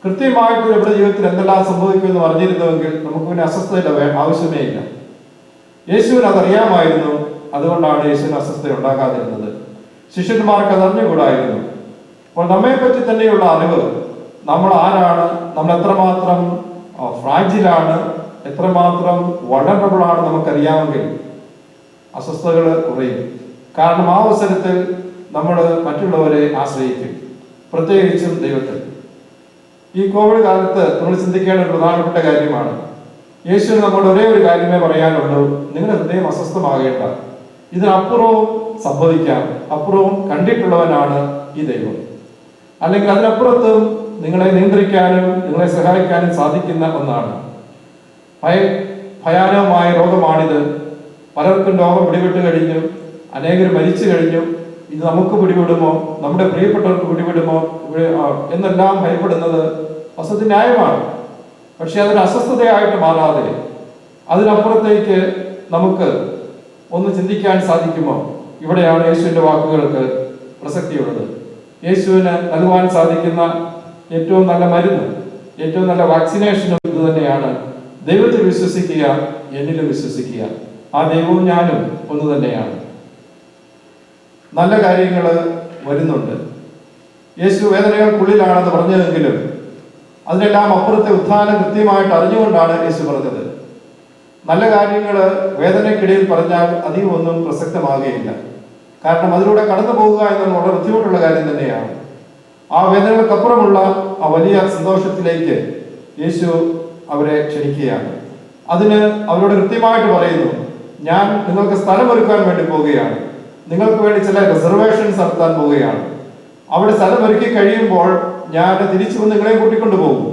കൃത്യമായിട്ട് നമ്മുടെ ജീവിതത്തിൽ എന്തെല്ലാം സംഭവിക്കുമെന്ന് അറിഞ്ഞിരുന്നുവെങ്കിൽ നമുക്ക് പിന്നെ അസ്വസ്ഥതയുടെ ആവശ്യമേ ഇല്ല. യേശുവിന് അതറിയാമായിരുന്നു. അതുകൊണ്ടാണ് യേശുവിന് അസ്വസ്ഥത ഉണ്ടാകാതിരുന്നത്. ശിഷ്യന്മാർക്ക് അത് അറിഞ്ഞുകൂടായിരുന്നു. അപ്പോൾ നമ്മെപ്പറ്റി തന്നെയുള്ള അറിവ്, നമ്മൾ ആരാണ്, നമ്മൾ എത്രമാത്രം ഫ്രാജിലാണ്, എത്രമാത്രം വൾനറബിൾ ആണ് നമുക്കറിയാമെങ്കിൽ അസ്വസ്ഥതകൾ കുറയും. കാരണം ആ അവസരത്തിൽ നമ്മൾ മറ്റുള്ളവരെ ആശ്രയിക്കും, പ്രത്യേകിച്ചും ദൈവത്തിൽ. ഈ കോവിഡ് കാലത്ത് നമ്മൾ ചിന്തിക്കേണ്ട ഒരു പ്രധാനപ്പെട്ട കാര്യമാണ്, യേശുവിന് നമ്മുടെ ഒരേ ഒരു കാര്യമേ പറയാനുള്ളൂ, നിങ്ങളുടെ ഹൃദയം അസ്വസ്ഥമാകേണ്ട, ഇതിനപ്പുറവും സംഭവിക്കാം, അപ്പുറവും കണ്ടിട്ടുള്ളവനാണ് ഈ ദൈവം. അല്ലെങ്കിൽ അതിനപ്പുറത്തും നിങ്ങളെ നിയന്ത്രിക്കാനും നിങ്ങളെ സഹായിക്കാനും സാധിക്കുന്ന ഒന്നാണ്. ഭയാനകമായ രോഗമാണിത്. പലർക്കും രോഗം പിടിപെട്ട് കഴിഞ്ഞു, അനേകർ മരിച്ചു കഴിഞ്ഞു. ഇത് നമുക്ക് പിടിപെടുമോ, നമ്മുടെ പ്രിയപ്പെട്ടവർക്ക് പിടിപെടുമോ എന്നെല്ലാം ഭയപ്പെടുന്നത് വസ്തുത ന്യായമാണ്. പക്ഷെ അതൊരു അസ്വസ്ഥതയായിട്ട് മാറാതെ അതിനപ്പുറത്തേക്ക് നമുക്ക് ഒന്ന് ചിന്തിക്കാൻ സാധിക്കുമോ? ഇവിടെയാണ് യേശുവിന്റെ വാക്കുകൾക്ക് പ്രസക്തിയുള്ളത്. യേശുവിന് നൽകുവാൻ സാധിക്കുന്ന ഏറ്റവും നല്ല മരുന്ന്, ഏറ്റവും നല്ല വാക്സിനേഷനും ഇത് തന്നെയാണ്. ദൈവത്തിൽ വിശ്വസിക്കുക, എന്നിലും വിശ്വസിക്കുക. ആ ദൈവവും ഞാനും ഒന്ന് തന്നെയാണ്. നല്ല കാര്യങ്ങൾ വരുന്നുണ്ട്. യേശു വേദനകൾക്കുള്ളിലാണെന്ന് പറഞ്ഞതെങ്കിലും അതിനെല്ലാം അപ്പുറത്തെ ഉത്ഥാനം കൃത്യമായിട്ട് അറിഞ്ഞുകൊണ്ടാണ് യേശു പറഞ്ഞത്. നല്ല കാര്യങ്ങൾ വേദനയ്ക്കിടയിൽ പറഞ്ഞാൽ അധികം ഒന്നും പ്രസക്തമാകുകയില്ല. കാരണം അതിലൂടെ കടന്നു പോകുക എന്നത് വളരെ ബുദ്ധിമുട്ടുള്ള കാര്യം തന്നെയാണ്. ആ വേദനകൾക്കപ്പുറമുള്ള ആ വലിയ സന്തോഷത്തിലേക്ക് യേശു അവരെ ക്ഷണിക്കുകയാണ്. അതിന് അവരോട് കൃത്യമായിട്ട് പറയുന്നു, ഞാൻ നിങ്ങൾക്ക് സ്ഥലമൊരുക്കാൻ വേണ്ടി പോവുകയാണ്, നിങ്ങൾക്ക് വേണ്ടി ചില റിസർവേഷൻസ് നടത്താൻ പോവുകയാണ്. അവിടെ സ്ഥലമൊരുക്കി കഴിയുമ്പോൾ ഞാൻ തിരിച്ചു വന്ന് നിങ്ങളെ കൂട്ടിക്കൊണ്ടു പോകും.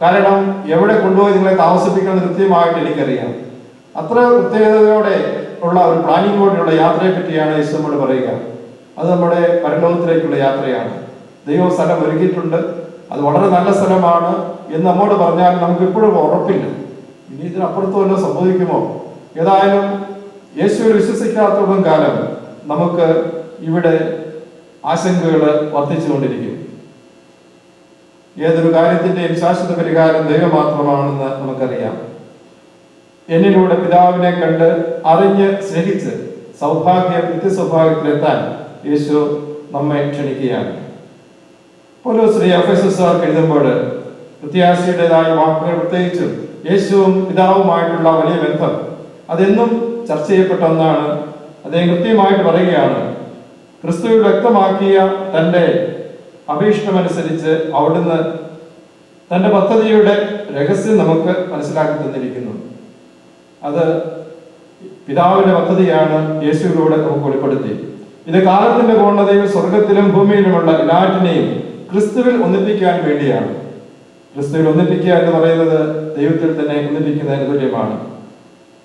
കാരണം എവിടെ കൊണ്ടുപോയി നിങ്ങളെ താമസിപ്പിക്കണമെന്ന് കൃത്യമായിട്ട് എനിക്കറിയാം. അത്ര കൃത്യതയോടെ ഉള്ള ഒരു പ്ലാനിങ്ങോടെയുള്ള യാത്രയെ പറ്റിയാണ് യേശു നമ്മോട് പറയുക. അത് നമ്മുടെ പരലോകത്തിലേക്കുള്ള യാത്രയാണ്. ദൈവം സ്ഥലം ഒരുക്കിയിട്ടുണ്ട്, അത് വളരെ നല്ല സ്ഥലമാണ് എന്ന് നമ്മോട് പറഞ്ഞാൽ നമുക്ക് ഇപ്പോഴും ഉറപ്പില്ല, ഇനി ഇതിനപ്പുറത്ത് വല്ലതും സംഭവിക്കുമോ. ഏതായാലും യേശുവിൽ വിശ്വസിക്കാത്തോളം കാലം നമുക്ക് ഇവിടെ ആശങ്കകൾ വർദ്ധിച്ചുകൊണ്ടിരിക്കും. ഏതൊരു കാര്യത്തിന്റെയും ശാശ്വത പരിഹാരം ദൈവം മാത്രമാണെന്ന് നമുക്കറിയാം. എന്നിലൂടെ പിതാവിനെ കണ്ട് അറിഞ്ഞ് സ്നേഹിച്ച് നിത്യസൗഭാഗ്യത്തിലെത്താൻ യേശു നമ്മെ ക്ഷണിക്കുകയാണ്. പൗലോസ് എഫെസസുകാർക്ക് എഴുതുമ്പോൾ പ്രത്യാശയുടേതായ വാക്കുകൾ, പ്രത്യേകിച്ചും യേശുവും പിതാവുമായിട്ടുള്ള വലിയ ബന്ധം അതെന്നും ചർച്ച ചെയ്യപ്പെട്ട ഒന്നാണ്. അദ്ദേഹം കൃത്യമായിട്ട് പറയുകയാണ്, ക്രിസ്തുവിൽ വ്യക്തമാക്കിയ തൻ്റെ അഭീഷ്ടമനുസരിച്ച് അവിടുന്ന് തൻ്റെ പദ്ധതിയുടെ രഹസ്യം നമുക്ക് മനസ്സിലാക്കി തന്നിരിക്കുന്നു. അത് പിതാവിന്റെ പദ്ധതിയാണ് യേശുവിലൂടെ നമുക്ക് വെളിപ്പെടുത്തി. ഇത് കാലത്തിന്റെ പൂർണ്ണതയിൽ സ്വർഗത്തിലും ഭൂമിയിലുമുള്ള എല്ലാറ്റിനെയും ക്രിസ്തുവിൽ ഒന്നിപ്പിക്കാൻ വേണ്ടിയാണ്. ക്രിസ്തുവിൽ ഒന്നിപ്പിക്കുക എന്ന് പറയുന്നത് ദൈവത്തിൽ തന്നെ ഒന്നിപ്പിക്കുന്നതിന് തുല്യമാണ്.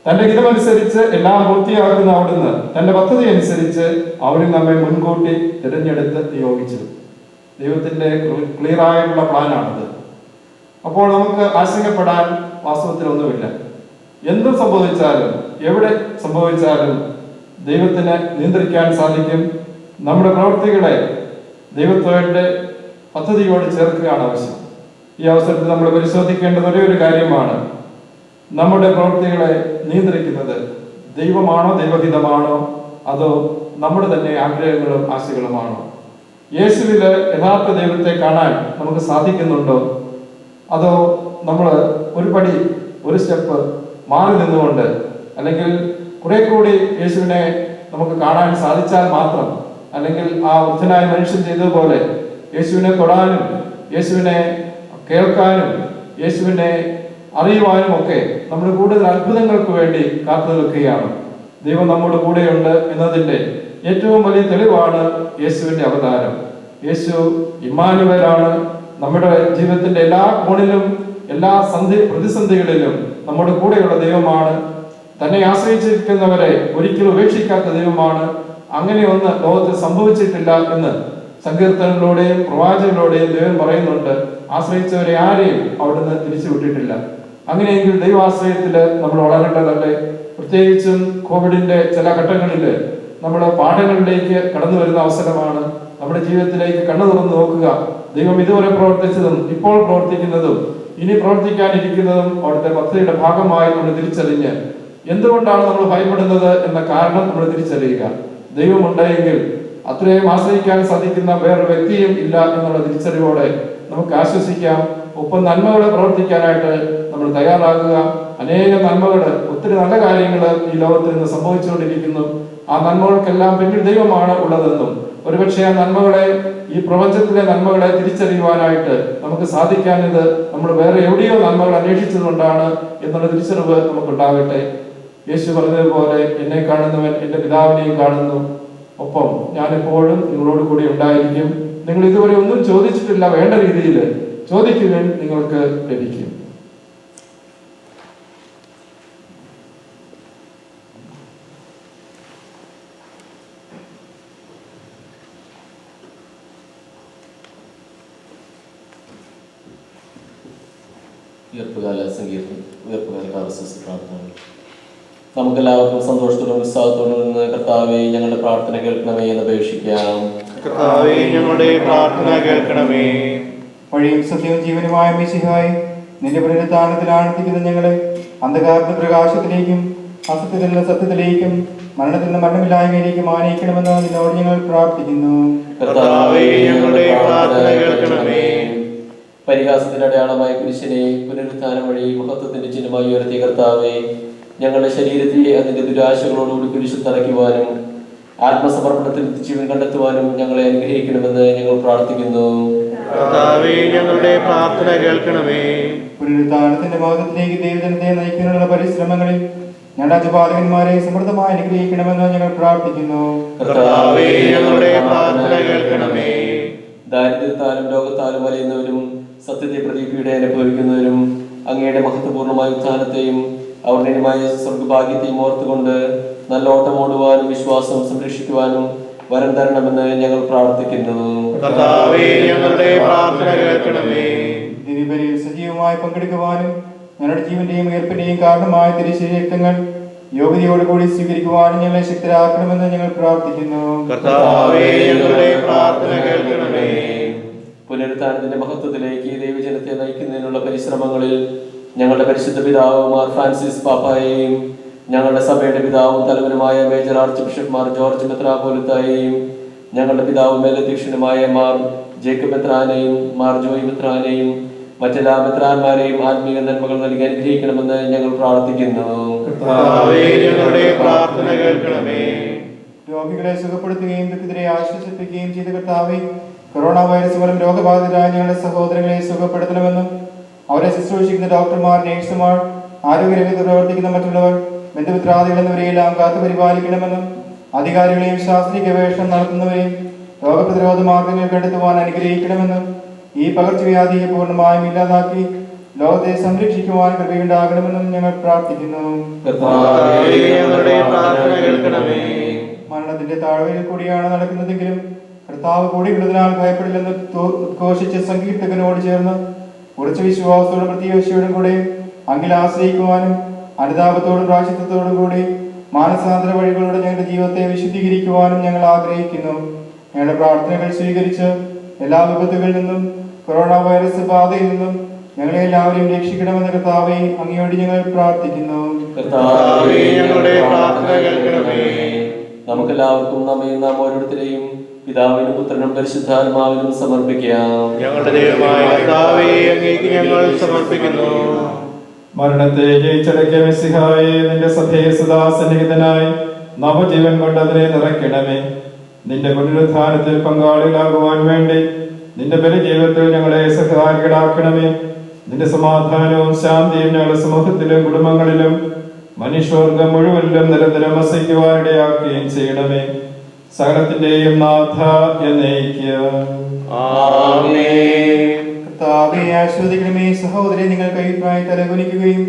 തന്റെ ഹിതമനുസരിച്ച് എല്ലാം പൂർത്തിയാക്കുന്ന അവിടുന്ന് തന്റെ പദ്ധതി അനുസരിച്ച് അവരിൽ നമ്മെ മുൻകൂട്ടി തിരഞ്ഞെടുത്ത് നിയോഗിച്ചു. ദൈവത്തിന്റെ ക്ലിയർ ആയിട്ടുള്ള പ്ലാനാണത്. അപ്പോൾ നമുക്ക് ആശങ്കപ്പെടാൻ വാസ്തവത്തിൽ ഒന്നുമില്ല. എന്തും സംഭവിച്ചാലും എവിടെ സംഭവിച്ചാലും ദൈവത്തിന് നിയന്ത്രിക്കാൻ സാധിക്കും. നമ്മുടെ പ്രവൃത്തികളെ ദൈവത്തിന്റെ പദ്ധതിയോട് ചേർക്കുകയാണ് ആവശ്യം. ഈ അവസരത്തിൽ നമ്മൾ പരിശോധിക്കേണ്ടത് ഒരേ ഒരു കാര്യമാണ്, നമ്മുടെ പ്രവൃത്തികളെ നിയന്ത്രിക്കുന്നത് ദൈവമാണോ, ദൈവഹിതമാണോ, അതോ നമ്മുടെ തന്നെ ആഗ്രഹങ്ങളും ആശകളുമാണോ? യേശുവില് യഥാർത്ഥ ദൈവത്തെ കാണാൻ നമുക്ക് സാധിക്കുന്നുണ്ടോ? അതോ നമ്മൾ ഒരു സ്റ്റെപ്പ് മാറി നിന്നുകൊണ്ട്, അല്ലെങ്കിൽ കുറെ കൂടി യേശുവിനെ നമുക്ക് കാണാൻ സാധിച്ചാൽ മാത്രം, അല്ലെങ്കിൽ ആ വൃദ്ധനായ മനുഷ്യൻ ചെയ്തതുപോലെ യേശുവിനെ തൊടാനും യേശുവിനെ കേൾക്കാനും യേശുവിനെ അറിയുവാനും ഒക്കെ നമ്മൾ കൂടുതൽ അത്ഭുതങ്ങൾക്ക് വേണ്ടി കാത്തു നിൽക്കുകയാണ്. ദൈവം നമ്മുടെ കൂടെയുണ്ട് എന്നതിൻ്റെ ഏറ്റവും വലിയ തെളിവാണ് യേശുവിന്റെ അവതാരം. യേശു ഇമ്മാനുവേലാണ്. നമ്മുടെ ജീവിതത്തിന്റെ എല്ലാ കോണിലും എല്ലാ പ്രതിസന്ധികളിലും നമ്മുടെ കൂടെയുള്ള ദൈവമാണ്. തന്നെ ആശ്രയിച്ചിരിക്കുന്നവരെ ഒരിക്കലും ഉപേക്ഷിക്കാത്ത ദൈവമാണ്. അങ്ങനെ ഒന്ന് ലോകത്തിൽ സംഭവിച്ചിട്ടില്ല എന്ന് സങ്കീർത്തനങ്ങളിലൂടെയും പ്രവാചകനിലൂടെയും ദൈവം പറയുന്നുണ്ട്. ആശ്രയിച്ചവരെ ആരെയും അവിടുന്ന് തിരിച്ചു വിട്ടിട്ടില്ല. അങ്ങനെയെങ്കിൽ ദൈവാശ്രയത്തിൽ നമ്മൾ വളരേണ്ടതല്ലേ? പ്രത്യേകിച്ചും കോവിഡിന്റെ ചില ഘട്ടങ്ങളിൽ നമ്മൾ പാഠങ്ങളിലേക്ക് കടന്നു വരുന്ന അവസരമാണ്. നമ്മുടെ ജീവിതത്തിലേക്ക് കണ്ണു തുറന്ന് നോക്കുക. ദൈവം ഇതുവരെ പ്രവർത്തിച്ചതും ഇപ്പോൾ പ്രവർത്തിക്കുന്നതും ഇനി പ്രവർത്തിക്കാനിരിക്കുന്നതും അവിടുത്തെ പദ്ധതിയുടെ ഭാഗമായി നമ്മൾ തിരിച്ചറിഞ്ഞ് എന്തുകൊണ്ടാണ് നമ്മൾ ഭയപ്പെടുന്നത് എന്ന കാരണം നമ്മൾ തിരിച്ചറിയുക. ദൈവമുണ്ടെങ്കിൽ അത്രയും ആശ്രയിക്കാൻ സാധിക്കുന്ന വേറൊരു വ്യക്തിയും ഇല്ല എന്നുള്ള തിരിച്ചറിവോടെ നമുക്ക് ആശ്വസിക്കാം. ഒപ്പം നന്മകളെ പ്രവർത്തിക്കാനായിട്ട് നമ്മൾ തയ്യാറാകുക. അനേക നന്മകൾ, ഒത്തിരി നല്ല കാര്യങ്ങൾ ഈ ലോകത്തിൽ നിന്ന് സംഭവിച്ചുകൊണ്ടിരിക്കുന്നു. ആ നന്മകൾക്കെല്ലാം പിന്നിൽ ദൈവമാണ് ഉള്ളതെന്നും ഒരുപക്ഷെ ആ നന്മകളെ, ഈ പ്രപഞ്ചത്തിലെ നന്മകളെ തിരിച്ചറിയുവാനായിട്ട് നമുക്ക് സാധിക്കാഞ്ഞത് നമ്മൾ വേറെ എവിടെയോ നന്മകൾ അന്വേഷിച്ചതുകൊണ്ടാണ് എന്നുള്ള തിരിച്ചറിവ് നമുക്കുണ്ടാകട്ടെ. യേശു പറഞ്ഞതുപോലെ എന്നെ കാണുന്നവൻ എൻ്റെ പിതാവിനെയും കാണുന്നു. ഒപ്പം ഞാനെപ്പോഴും നിങ്ങളോട് കൂടി ഉണ്ടായിരിക്കും. നിങ്ങൾ ഇതുവരെ ഒന്നും ചോദിച്ചിട്ടില്ല, വേണ്ട രീതിയിൽ ചോദിക്കുകയും നിങ്ങൾക്ക് ലഭിക്കും. ഉയർപ്പുകാല സംഗീതം, ഉയർപ്പുകാല പ്രാർത്ഥന. നമുക്കെല്ലാവർക്കും സന്തോഷത്തോടും ഉത്സാഹത്തോടും നിന്ന് കർത്താവേ ഞങ്ങളുടെ പ്രാർത്ഥന കേൾക്കണമേ എന്ന് അപേക്ഷിക്കാം. കർത്താവേ ഞങ്ങളുടെ പ്രാർത്ഥന കേൾക്കണമേ. വഴിയും സത്യവും ജീവനുമായ മിശിഹായി, നിന്റെ പുനരുത്ഥാനത്തിൽ ആനന്ദിക്കുന്ന ഞങ്ങളെ അന്ധകാരത്തിന്റെ പ്രകാശത്തിലേക്കും അസത്യത്തിൽ നിന്ന് സത്യത്തിലേക്കും മരണത്തിൽ നിന്ന് മരണമില്ലായ്മയിലേക്കും ആനയിക്കണമെന്ന് നിന്നോട് ഞങ്ങൾ പ്രാർത്ഥിക്കുന്നു. കർത്താവേ ഞങ്ങളുടെ പ്രാർത്ഥന കേൾക്കണമേ. പരിഹാസത്തിന്റെ അടയാളമായ കുരിശിനെ പുനരുത്ഥാനം വഴി മഹത്വത്തിന്റെ ചിഹ്നമായി ഉയർത്തിയ കർത്താവേ, ഞങ്ങളുടെ ശരീരത്തെ അതിന്റെ ദുരാശകളോടുകൂടി കുരിശിൽ തറയ്ക്കുവാനും ആത്മസമർപ്പണത്തിൽ ജീവൻ കണ്ടെത്തുവാനും ഞങ്ങളെ അനുഗ്രഹിക്കണമെന്ന് ഞങ്ങൾ പ്രാർത്ഥിക്കുന്നു. കർത്താവേ ഞങ്ങളുടെ പ്രാർത്ഥന കേൾക്കണമേ. പുനരുത്ഥാനത്തിന്റെ മഹത്വത്തിലേക്ക് ദൈവജനത്തെ നയിക്കാനുള്ള പരിശ്രമങ്ങളിൽ ഞങ്ങളുടെ അജപാലകന്മാരെ സമൃദ്ധമായി അനുഗ്രഹിക്കണമെന്ന് ഞങ്ങൾ പ്രാർത്ഥിക്കുന്നു. കർത്താവേ ഞങ്ങളുടെ പ്രാർത്ഥന കേൾക്കണമേ. ദാരിദ്ര്യത്താലും രോഗത്താലും വലയുന്നവരും സത്യത്തെ പ്രതി പീഡ അനുഭവിക്കുന്നവരും അങ്ങയുടെ മഹത്വപൂർണ്ണമായ ഉത്ഥാനത്തെയും അവർണ്ണീയമായ സ്വർഗഭാഗ്യത്തെയും ഓർത്തുകൊണ്ട് നല്ല ഓട്ടം ഓടുവാനും വിശ്വാസം സംരക്ഷിക്കുവാനും വരം തരണമെന്ന് ഞങ്ങൾ പ്രാർത്ഥിക്കുന്നു. കർത്താവേ ഞങ്ങളുടെ പ്രാർത്ഥന കേൾക്കണമേ. ദിവ്യബലിയിൽ സജീവമായി പങ്കെടുക്കുവാനും ഞങ്ങളുടെ ജീവന്റെയും ഉയർപ്പിന്റെയും കാരണമായ തിരുശരീരങ്ങൾ യോഗ്യതയോടുകൂടി സ്വീകരിക്കുവാനും ഞങ്ങളെ ശക്തരാക്കണമെന്ന് ഞങ്ങൾ പ്രാർത്ഥിക്കുന്നു. കർത്താവേ ഞങ്ങളുടെ പ്രാർത്ഥന കേൾക്കണമേ. പുനരുത്ഥാനത്തിന്റെ മഹത്വത്തിലേക്ക് ദൈവജനത്തെ നയിക്കുന്നതിനുള്ള പരിശ്രമങ്ങളിൽ ഞങ്ങളുടെ പരിശുദ്ധ പിതാവ് മാർ ഫ്രാൻസിസ് പാപ്പായെയും ഞങ്ങളുടെ സഭയുടെ പിതാവും തലവനുമായ major archbishop Mar George മെത്രാപ്പോലിത്തായെയും ഞങ്ങളുടെ പിതാവും മേലധ്യക്ഷനുമായ മാർ ജേക്കബ് മെത്രാനെയും മാർ ജോയി മെത്രാനെയും മറ്റെല്ലാ മെത്രാന്മാരെയും ആത്മീയ നന്മകൾ നൽകി അനുഗ്രഹിക്കണമെന്ന് ഞങ്ങൾ പ്രാർത്ഥിക്കുന്നു. കർത്താവേ ഞങ്ങളുടെ പ്രാർത്ഥന കേൾക്കണമേ. രോഗികളെ സുഖപ്പെടുത്തുകയും ദുഃഖിതരെ ആശ്വസിപ്പിക്കുകയും ചെയ്ത കർത്താവേ, കൊറോണ വൈറസ് മൂലം രോഗബാധിതരായ ഞങ്ങളുടെ സഹോദരങ്ങളെ സുഖപ്പെടുത്തണമെന്നും അവരെ ശുശ്രൂഷിക്കുന്ന ഡോക്ടർമാർ, നഴ്സുമാർ, ആരോഗ്യരംഗത്ത് പ്രവർത്തിക്കുന്ന മറ്റുള്ളവർ, ബന്ധുമിത്രാദികൾ എന്നിവരെയെല്ലാം കാത്തുപരിപാലിക്കണമെന്നും അധികാരികളെയും ശാസ്ത്രീയ ഗവേഷണം നടത്തുന്നവരെയും രോഗപ്രതിരോധ മാർഗങ്ങൾ കണ്ടെത്തുവാൻ അനുഗ്രഹിക്കണമെന്നും ഈ പകർച്ചവ്യാധിയെ പൂർണ്ണമായും ഇല്ലാതാക്കി ലോകത്തെ സംരക്ഷിക്കുവാൻ കൃപയുണ്ടാകണമെന്നും ഞങ്ങൾ പ്രാർത്ഥിക്കുന്നു. മരണത്തിന്റെ താഴ്വരയിൽ കൂടിയാണ് നടക്കുന്നതെങ്കിലും കർത്താവ് കൂടിയുള്ളതിനാൽ ഭയപ്പെടില്ലെന്ന് ഉദ്ഘോഷിച്ച സങ്കീർത്തകനോട് ചേർന്ന് ഉറച്ച വിശ്വാസത്തോടും പ്രത്യാശയോടും കൂടെ അങ്ങിൽ ആശ്രയിക്കുവാനും അനുതാപത്തോടും പ്രായശ്ചിത്തത്തോടും കൂടി മാനസാന്തര വഴികളുടെ ഞങ്ങളുടെ ജീവിതത്തെ വിശുദ്ധീകരിക്കുവാനും ഞങ്ങൾ ആഗ്രഹിക്കുന്നു. ഞങ്ങളുടെ പ്രാർത്ഥനകൾ സ്വീകരിച്ച് എല്ലാ വിപത്തുകളിൽ നിന്നും കൊറോണ വൈറസ് ബാധയിൽ നിന്നും ഞങ്ങളെ എല്ലാവരെയും രക്ഷിക്കണമെന്ന് കർത്താവേ അങ്ങയോട് ഞങ്ങൾ പ്രാർത്ഥിക്കുന്നു. നമുക്കെല്ലാവർക്കും നമ്മയും നാം ഓരോരുത്തരെയും പിതാവിനും പുത്രനും പരിശുദ്ധാത്മാവിനും സമർപ്പിക്കാം. ഞങ്ങളുടെ ദൈവമായ കർത്താവേ, അങ്ങേക്ക് ഞങ്ങൾ സമർപ്പിക്കുന്നു. മരണത്തെ ജയിച്ചടക്കിയ മിശിഹായെ, നിന്റെ സഭയെ സദാ സന്നിഹിതനായി നവജീവൻ കൊണ്ട് അതിനെ നിറയ്ക്കണമേ. നിന്റെ പുനരുത്ഥാനത്തിൽ പങ്കാളികളാകുവാൻ വേണ്ടി നിന്റെ ബലിജീവിതത്തിൽ ഞങ്ങളെ സഹായികളാക്കണമേ. നിന്റെ സമാധാനവും ശാന്തിയും ഞങ്ങളുടെ സമൂഹത്തിലും കുടുംബങ്ങളിലും മനുഷ്യവർഗം മുഴുവനിലും നിരന്തരം വസിക്കുവാനിടയാക്കുകയും ചെയ്യണമേ. സകലത്തിന്റെയും നാഥ എന്നേക്കും. ആമേൻ. കർത്താവേ, ആശ്വദിക്കണമേ. സഹോദരൻ, നിങ്ങൾ കൈപ്പായി തലകുനിക്കുകയും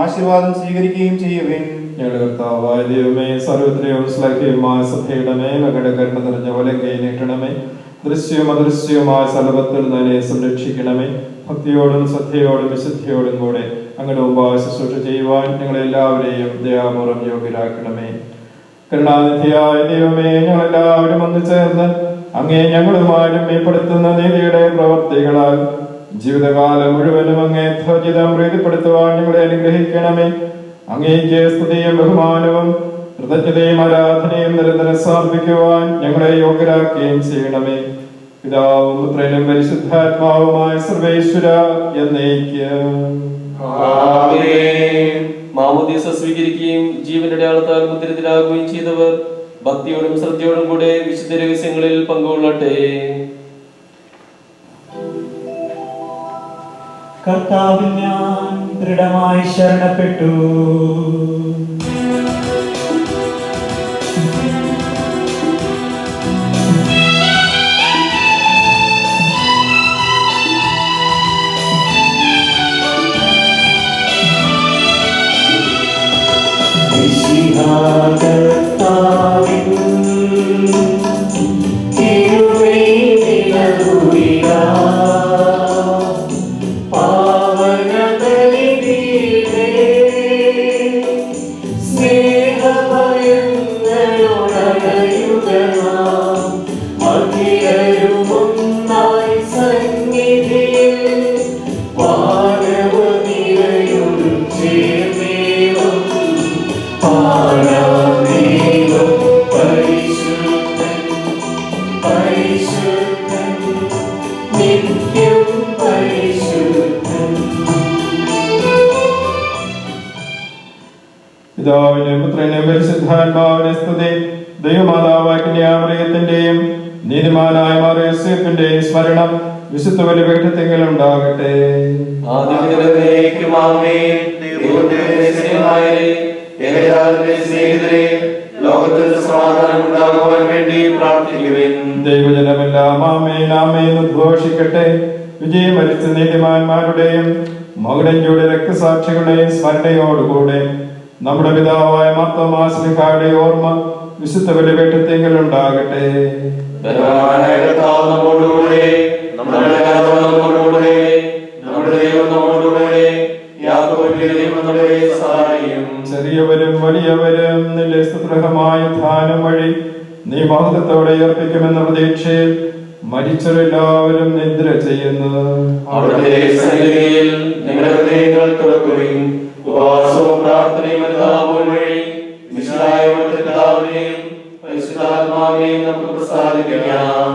ആശീർവാദം സ്വീകരിക്കുകയും ചെയ്യുവേൻ. ഞങ്ങളുടെ കർത്താവായ ദൈവമേ, സർവ്വത്രയും ശ്ലാഘ്യവുമായ സഭയുടെ മേൽ അങ്ങയുടെ കരുണ നിറഞ്ഞ വലങ്കൈ നീട്ടണമേ. ദൃശ്യവും അദൃശ്യവുമായ സലഭത്തിൽ നിന്നെ സംരക്ഷിക്കണമേ. ഭക്തിയോടും ശ്രദ്ധയോടും വിശുദ്ധിയോടും കൂടെ അങ്ങയുടെ മുമ്പായ ശുശ്രൂഷ ചെയ്യുവാൻ ഞങ്ങളെല്ലാവരെയും ദയാപൂർവ്വം യോഗ്യരാക്കണമേ. കരുണാനിധിയായ ദൈവമേ, ഞങ്ങളെല്ലാവരും ഒന്നു ചേർന്ന് അങ്ങേ ഞങ്ങളുമായി രമ്യപ്പെടുത്തുന്ന നീതിയുടെ പ്രവർത്തികളാൽ ജീവിതകാലം മുഴുവനും അങ്ങേ ധ്വജിതം പ്രീതിപ്പെടുത്തുവാൻ ഞങ്ങളെ അനുഗ്രഹിക്കണമേ. അങ്ങേക്ക് സ്തുതിയും ബഹുമാനവും കൃതജ്ഞതയും ആരാധനയും നിരന്തരം സമർപ്പിക്കുവാൻ ഞങ്ങളെ യോഗ്യരാക്കുകയും ചെയ്യണമേ. പിതാവും പുത്രനും പരിശുദ്ധാത്മാവുമായ സർവേശ്വര എന്നേക്കും. ആമേൻ. മാമോദീസ സ്വീകരിക്കുകയും ജീവന്റെ അടയാളത്താൽ മുദ്രിതരാകുകയും ചെയ്തവർ ഭക്തിയോടും ശ്രദ്ധയോടും കൂടെ വിശുദ്ധ രഹസ്യങ്ങളിൽ പങ്കുകൊള്ളട്ടെ. കർത്താവിൽ ഞാൻ ദൃഢമായി ശരണപ്പെട്ടു. പിതാവിനും പുത്രനും പരിശുദ്ധാത്മാവിനെ സ്തുതി. ദൈവമാതാവായ കന്യാമറിയത്തിന്റെയും നീതിമാനായ മാർ യോസേഫിന്റെയും സ്മരണം വിശുദ്ധ ബലിപീഠത്തിങ്കൽ ഉണ്ടാകട്ടെ. ലോകത്തിൽ സമാധാനം ഉണ്ടാകുവാൻ വേണ്ടി പ്രാർത്ഥിക്കുവിൻ. ദൈവജനമെല്ലാം ആമേൻ ആമേൻ എന്ന് ഘോഷിക്കട്ടെ. വിജയം വരിച്ച നീതിമാന്മാരുടെയും മകുടഞ്ചൂടെ രക്തസാക്ഷികളുടെയും സ്മരണയോടുകൂടെ നമ്മുടെ പിതാവായ മാർത്തോമാ ശ്ലീഹായുടെ ഓർമ്മ വിശുദ്ധ ബലിപീഠത്തിങ്കൽ ഉണ്ടാകട്ടെ. ചെറിയവരും വലിയവരും നിന്റെ സ്തുത്രഹമായ ധാനം വഴി നീ മഹത്വത്തോടെ അർപ്പിക്കുമെന്ന പ്രതീക്ഷയിൽ മരിച്ചവരെല്ലാവരും നിദ്ര ചെയ്യുന്നു. അവിടുത്തെ സന്നിധിയിൽ നിങ്ങളുടെ ഹൃദയങ്ങൾ തുറക്കുകയും ഉപവാസവും പ്രാർത്ഥനയും അനുതാപവും വഴി മിശിഹായ പിതാവിനെയും പരിശുദ്ധാത്മാവിനെയും നമുക്ക് പ്രസാദിപ്പിക്കാം.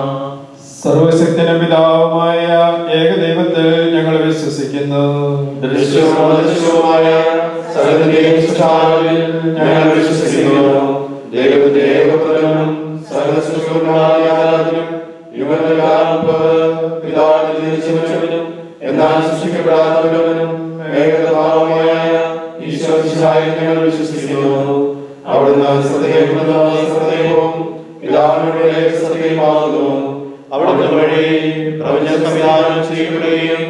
സർവശക്തനും പിതാവുമായ ഏകദൈവത്തിൽ ഞങ്ങൾ വിശ്വസിക്കുന്നു. ദൃശ്യവും അദൃശ്യവുമായ സകലത്തിന്റെയും സൃഷ്ടാവിൽ ഞങ്ങൾ വിശ്വസിക്കുന്നു. ദൈവത്തിന്റെ ഏകപുത്രനും സകല സൃഷ്ടികളുമായ ആരാധനും യുഗങ്ങളെല്ലാം പിതാവിൽ ജനിച്ചവനും എന്നാൽ സൃഷ്ടിക്കപ്പെടാത്തവനും ഏകദൈവമായ ഈശോ മിശിഹായിൽ ഞങ്ങൾ വിശ്വസിക്കുന്നു. അവിടുന്ന് സത്യവും പിതാവിനോട് ഏകസത്യമാകുന്നു. അവിടുന്ന് വഴി പ്രപഞ്ച സംവിധാനം ചെയ്യപ്പെടുകയും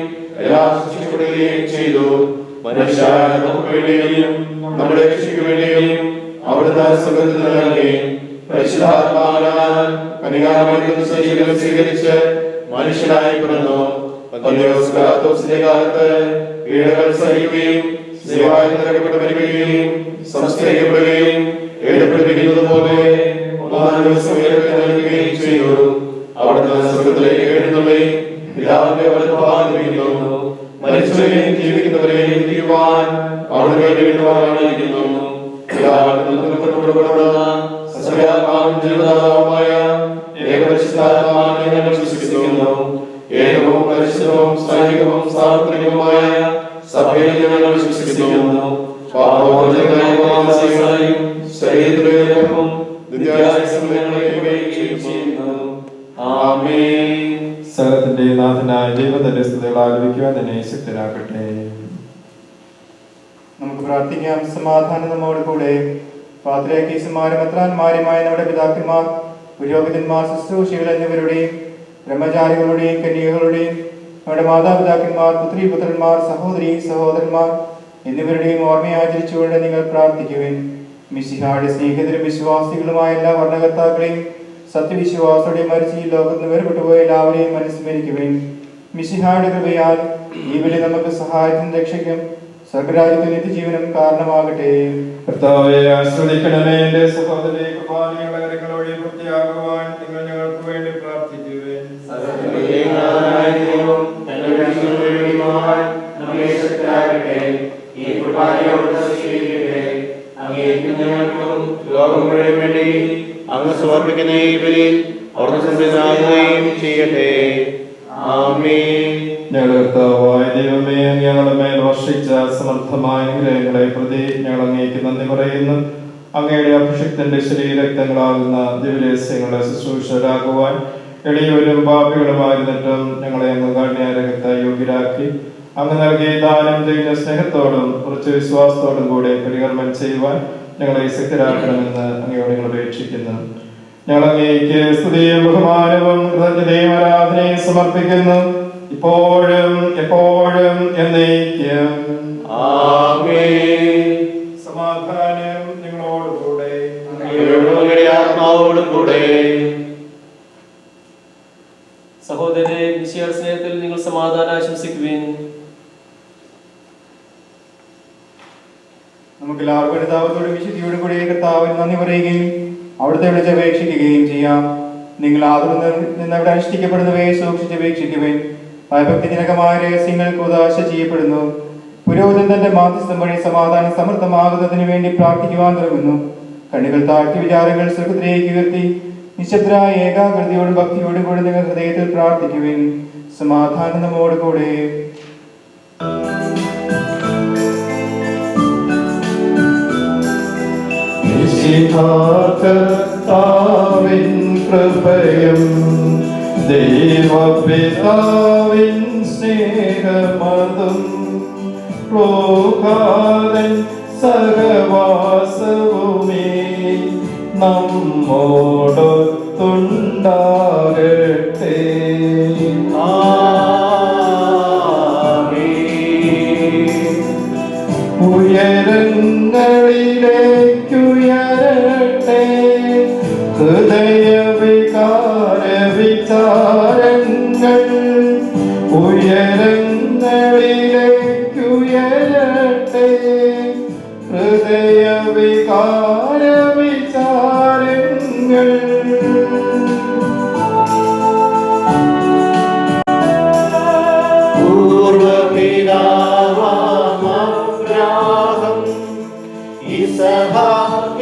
എല്ലാം സൃഷ്ടിക്കപ്പെടുകയും ചെയ്തു. മനുഷ്യരായ നമുക്ക് വേണ്ടിയും നമ്മുടെ രക്ഷയ്ക്ക് വേണ്ടിയും അവിടുന്ന് സ്വർഗ്ഗത്തിൽ നൽകി പരിശുദ്ധാത്മാവിനാൽ കന്യകാമറിയത്തിൽ ശരീരം സ്വീകരിച്ച് മനുഷ്യനായി പിറന്നു. പന്തിയോസ് പിലാത്തോസിന്റെ കാലത്ത് പീഡകൾ സഹിക്കുകയും ദൈവമായി നിറയപ്പെട്ട് മരിക്കുകയും സംസ്കരിക്കപ്പെടുകയും എഴുതപ്പെട്ടിരിക്കുന്നത് പോലെ മൂന്നാം ദിവസം ഉയർത്തെഴുന്നേൽക്കുകയും ചെയ്തു. അവിടുന്ന് സ്വർഗ്ഗത്തിലേക്ക് എഴുന്നള്ളി പിതാവിന്റെ വലത്തുഭാഗത്തിരിക്കുന്നു. മരിച്ചവരെയും ജീവിക്കുന്നവരെയും വിധിക്കുവാൻ അവിടുന്ന് വേണ്ടിയിരിക്കുന്നു. പിതാവിൽ നിന്ന് പുറപ്പെടുന്ന സകലമാം ജീവദാതാവുമായ ഏകപരിശുദ്ധാത്മാവിനെ ഞങ്ങൾ വിശ്വസിക്കുന്നു. ഏകവും പരിശുദ്ധവും സൈനികവും സാർവത്രികവുമായ സഭയിൽ ഞങ്ങൾ വിശ്വസിക്കുന്നു. പാപമോചനവും ശരീരത്തിലേക്കും നിത്യായുസ്സും ഞങ്ങളെ ഉപയോഗിക്കുകയും ചെയ്യുന്നു. ആമേൻ. സകലത്തിന്റെ നാഥനായ ദൈവത്തിന്റെ സ്തുതികൾ ആലപിക്കുവാൻ തന്നെ ശക്തരാക്കട്ടെ. നമുക്ക് പ്രാർത്ഥിക്കാം. സമാധാനം നമ്മോട് കൂടെ. പാത്രിയാക്കീസുമാരും മെത്രാന്മാരുമായ നമ്മുടെ പിതാക്കന്മാർ, പുരോഹിതന്മാർ, ശുശ്രൂഷികൾ എന്നിവരുടെയും ബ്രഹ്മചാരികളുടെയും കന്യകകളുടെയും നമ്മുടെ മാതാപിതാക്കന്മാർ, പുത്രി പുത്രന്മാർ, സഹോദരി സഹോദരന്മാർ എന്നിവരുടെയും ഓർമ്മയാചരിച്ചുകൊണ്ട് നിങ്ങൾ പ്രാർത്ഥിക്കുവിൻ. മിശിഹായുടെ സ്നേഹിതരും വിശ്വാസികളുമായ എല്ലാ വർണ്ണകർത്താക്കളെയും സത്യവിശ്വാസത്തോടെ മരിച്ച് ഈ ലോകത്ത് വേർപെട്ടുപോയ എല്ലാവരെയും അനുസ്മരിക്കുവിൻ. മിശിഹായുടെ കൃപയാൽ ഈ വിളി നമുക്ക് സഹായത്തിനും രക്ഷയ്ക്കും സ്വർഗ്ഗരാജ്യത്തിൽ നിത്യജീവനും കാരണമാകട്ടെ. കർത്താവെ ആശ്രദിക്കണമേ. എന്റെ സഹോദരി കൃപാനികളുടെ കാര്യങ്ങളോടെ പൂർത്തിയാകുവാൻ നിങ്ങൾ ഞങ്ങൾക്ക് വേണ്ടി പ്രാർത്ഥിക്കുവേൻ. ലോകം മുഴുവൻ വേണ്ടി അങ്ങ് സമർപ്പിക്കുന്ന ഈ ബലിയിൽ അവിടുന്ന് സംപ്രീതനാകുകയും ചെയ്യട്ടെ. ആമേൻ. ഞങ്ങളുടെ കർത്താവായ ദൈവമേ, ഞങ്ങളുടെ മേൽ വർഷിച്ച സമർത്ഥമായ അനുഗ്രഹങ്ങളെ പ്രതി ഞങ്ങൾ അങ്ങേക്ക് നന്ദി പറയുന്നു. അങ്ങയുടെ അഭിഷിക്തന്റെ ശരീരക്തങ്ങളാകുന്ന ദിവ്യരഹസ്യങ്ങളുടെ ശുശ്രൂഷരാകുവാൻ എളിയവരും പാപികളുമായിരുന്നിട്ടും ഞങ്ങളെ അങ്ങ് കാരുണ്യരംഗത്ത് യോഗ്യരാക്കി അങ്ങ് നൽകിയ ദാനം ചെയ്യുന്ന സ്നേഹത്തോടും കുറച്ച് വിശ്വാസത്തോടും കൂടെ പരികർമ്മം ചെയ്യുവാൻ ഞങ്ങളെ ശക്തരാക്കണമെന്ന് അങ്ങയോട് ഞങ്ങൾ അപേക്ഷിക്കുന്നു. ഞങ്ങൾ അങ്ങേക്ക് സ്തുതിയും ബഹുമാനവും കൃതജ്ഞതയും ആരാധനയും സമർപ്പിക്കുന്നു, ഇപ്പോഴും എപ്പോഴും എന്നേക്കും. ആമേൻ. സമാധാനം നിങ്ങളോടുകൂടെ. അങ്ങയുടെ ആത്മാവോടും കൂടെ. സഹോദരരെ, മിശിഹായുടെ സ്നേഹത്തിൽ നിങ്ങൾ സമാധാനം ആശംസിക്കുവിൻ. നമുക്ക് എല്ലാവർക്കും പിതാവത്തോടും വിശുദ്ധിയോടും കൂടി കർത്താവിന് നന്ദി പറയുകയും അവിടുത്തെ വിളിച്ചപേക്ഷിക്കുകയും ചെയ്യാം. നിങ്ങൾ നിന്നവിടെ അനുഷ്ഠിക്കപ്പെടുന്നവയെ സൂക്ഷിച്ചപേക്ഷിക്കുവിൻ. ഭയഭക്തിജനകമായ രഹസ്യങ്ങൾക്ക് ഉദാശ ചെയ്യപ്പെടുന്നു. പുരോഹിതൻ തന്റെ മാധ്യസ്ഥം വഴി സമാധാനം സമൃദ്ധമാകുന്നതിന് വേണ്ടി പ്രാർത്ഥിക്കുവാൻ തുടങ്ങുന്നു. കണ്ണുകൾ താഴ്ത്തി വിചാരങ്ങൾ സ്വർഗ്ഗത്തിലേക്ക് ഉയർത്തി നിശബ്ദരായ ഏകാഗ്രതയോടും ഭക്തിയോടും കൂടി നിങ്ങൾ ഹൃദയത്തിൽ പ്രാർത്ഥിക്കുവിൻ. സമാധാനം നമ്മോട് കൂടെ. കർത്താവിൻ കൃപയും ദൈവപിതാവിൻ സ്നേഹമതും ലോകാതൻ സഹവാസവുമേ നമ്മോടൊത്തുണ്ടാകട്ടെ. ഉയരങ്ങളിലേക്കുയരട്ടെ ഹൃദയവികാര വിചാരങ്ങൾ. ഉയരങ്ങളിലേക്കുയരട്ടെ ഹൃദയവികാര വിചാരങ്ങൾ. പൂർവപിതാവാം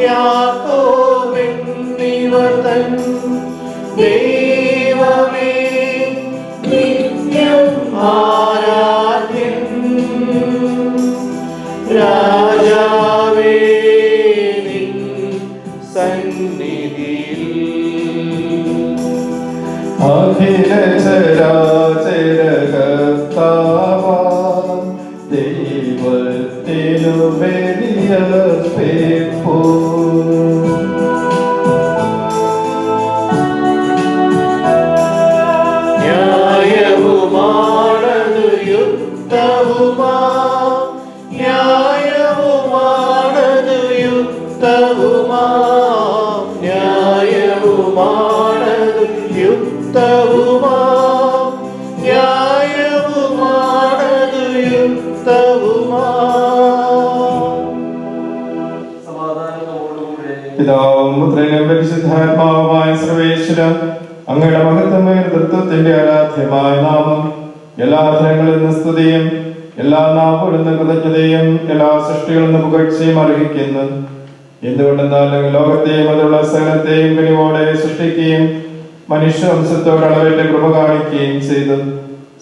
യാക്കോബെന്നിവർതൻ ദൈവമേ നിത്യം ആരാധ്യൻ. രാജാവേ നിൻ സന്നിധിയിൽ അഖില ചരാചര കർത്താവാം ദൈവത്തിനു ബലിയർപ്പിപ്പൂ. ന്യായവുമാണതു യുക്തവുമാ, ന്യായവുമാണതു യുക്തവുമാ, ന്യായവുമാണതു യുക്തവുമാ, ന്യായവുമാണതു യുക്തവുമാ. സമാധാനം നമ്മോടുകൂടെ. പിതാവും പുത്രനും പരിശുദ്ധാത്മാവുമായ സർവേശ്വരം അങ്ങയുടെ മഹത്തമായ തത്വത്തിന്റെ ആരാധ്യമായ നാമം എല്ലാ അധരങ്ങളിൽ നിന്ന് സ്തുതിയും എല്ലാ നാവുകളിൽ നിന്ന് കൃതജ്ഞതയും എല്ലാ സൃഷ്ടികളിൽ നിന്ന് പുകഴ്ചയും അർഹിക്കുന്നു. എന്തുകൊണ്ടെന്നാൽ ലോകത്തെയും അതിലുള്ള സകലത്തെയും കനിവോടെ സൃഷ്ടിക്കുകയും മനുഷ്യവംശത്തോട് അളവേറ്റ കൃപ കാണിക്കുകയും ചെയ്തു.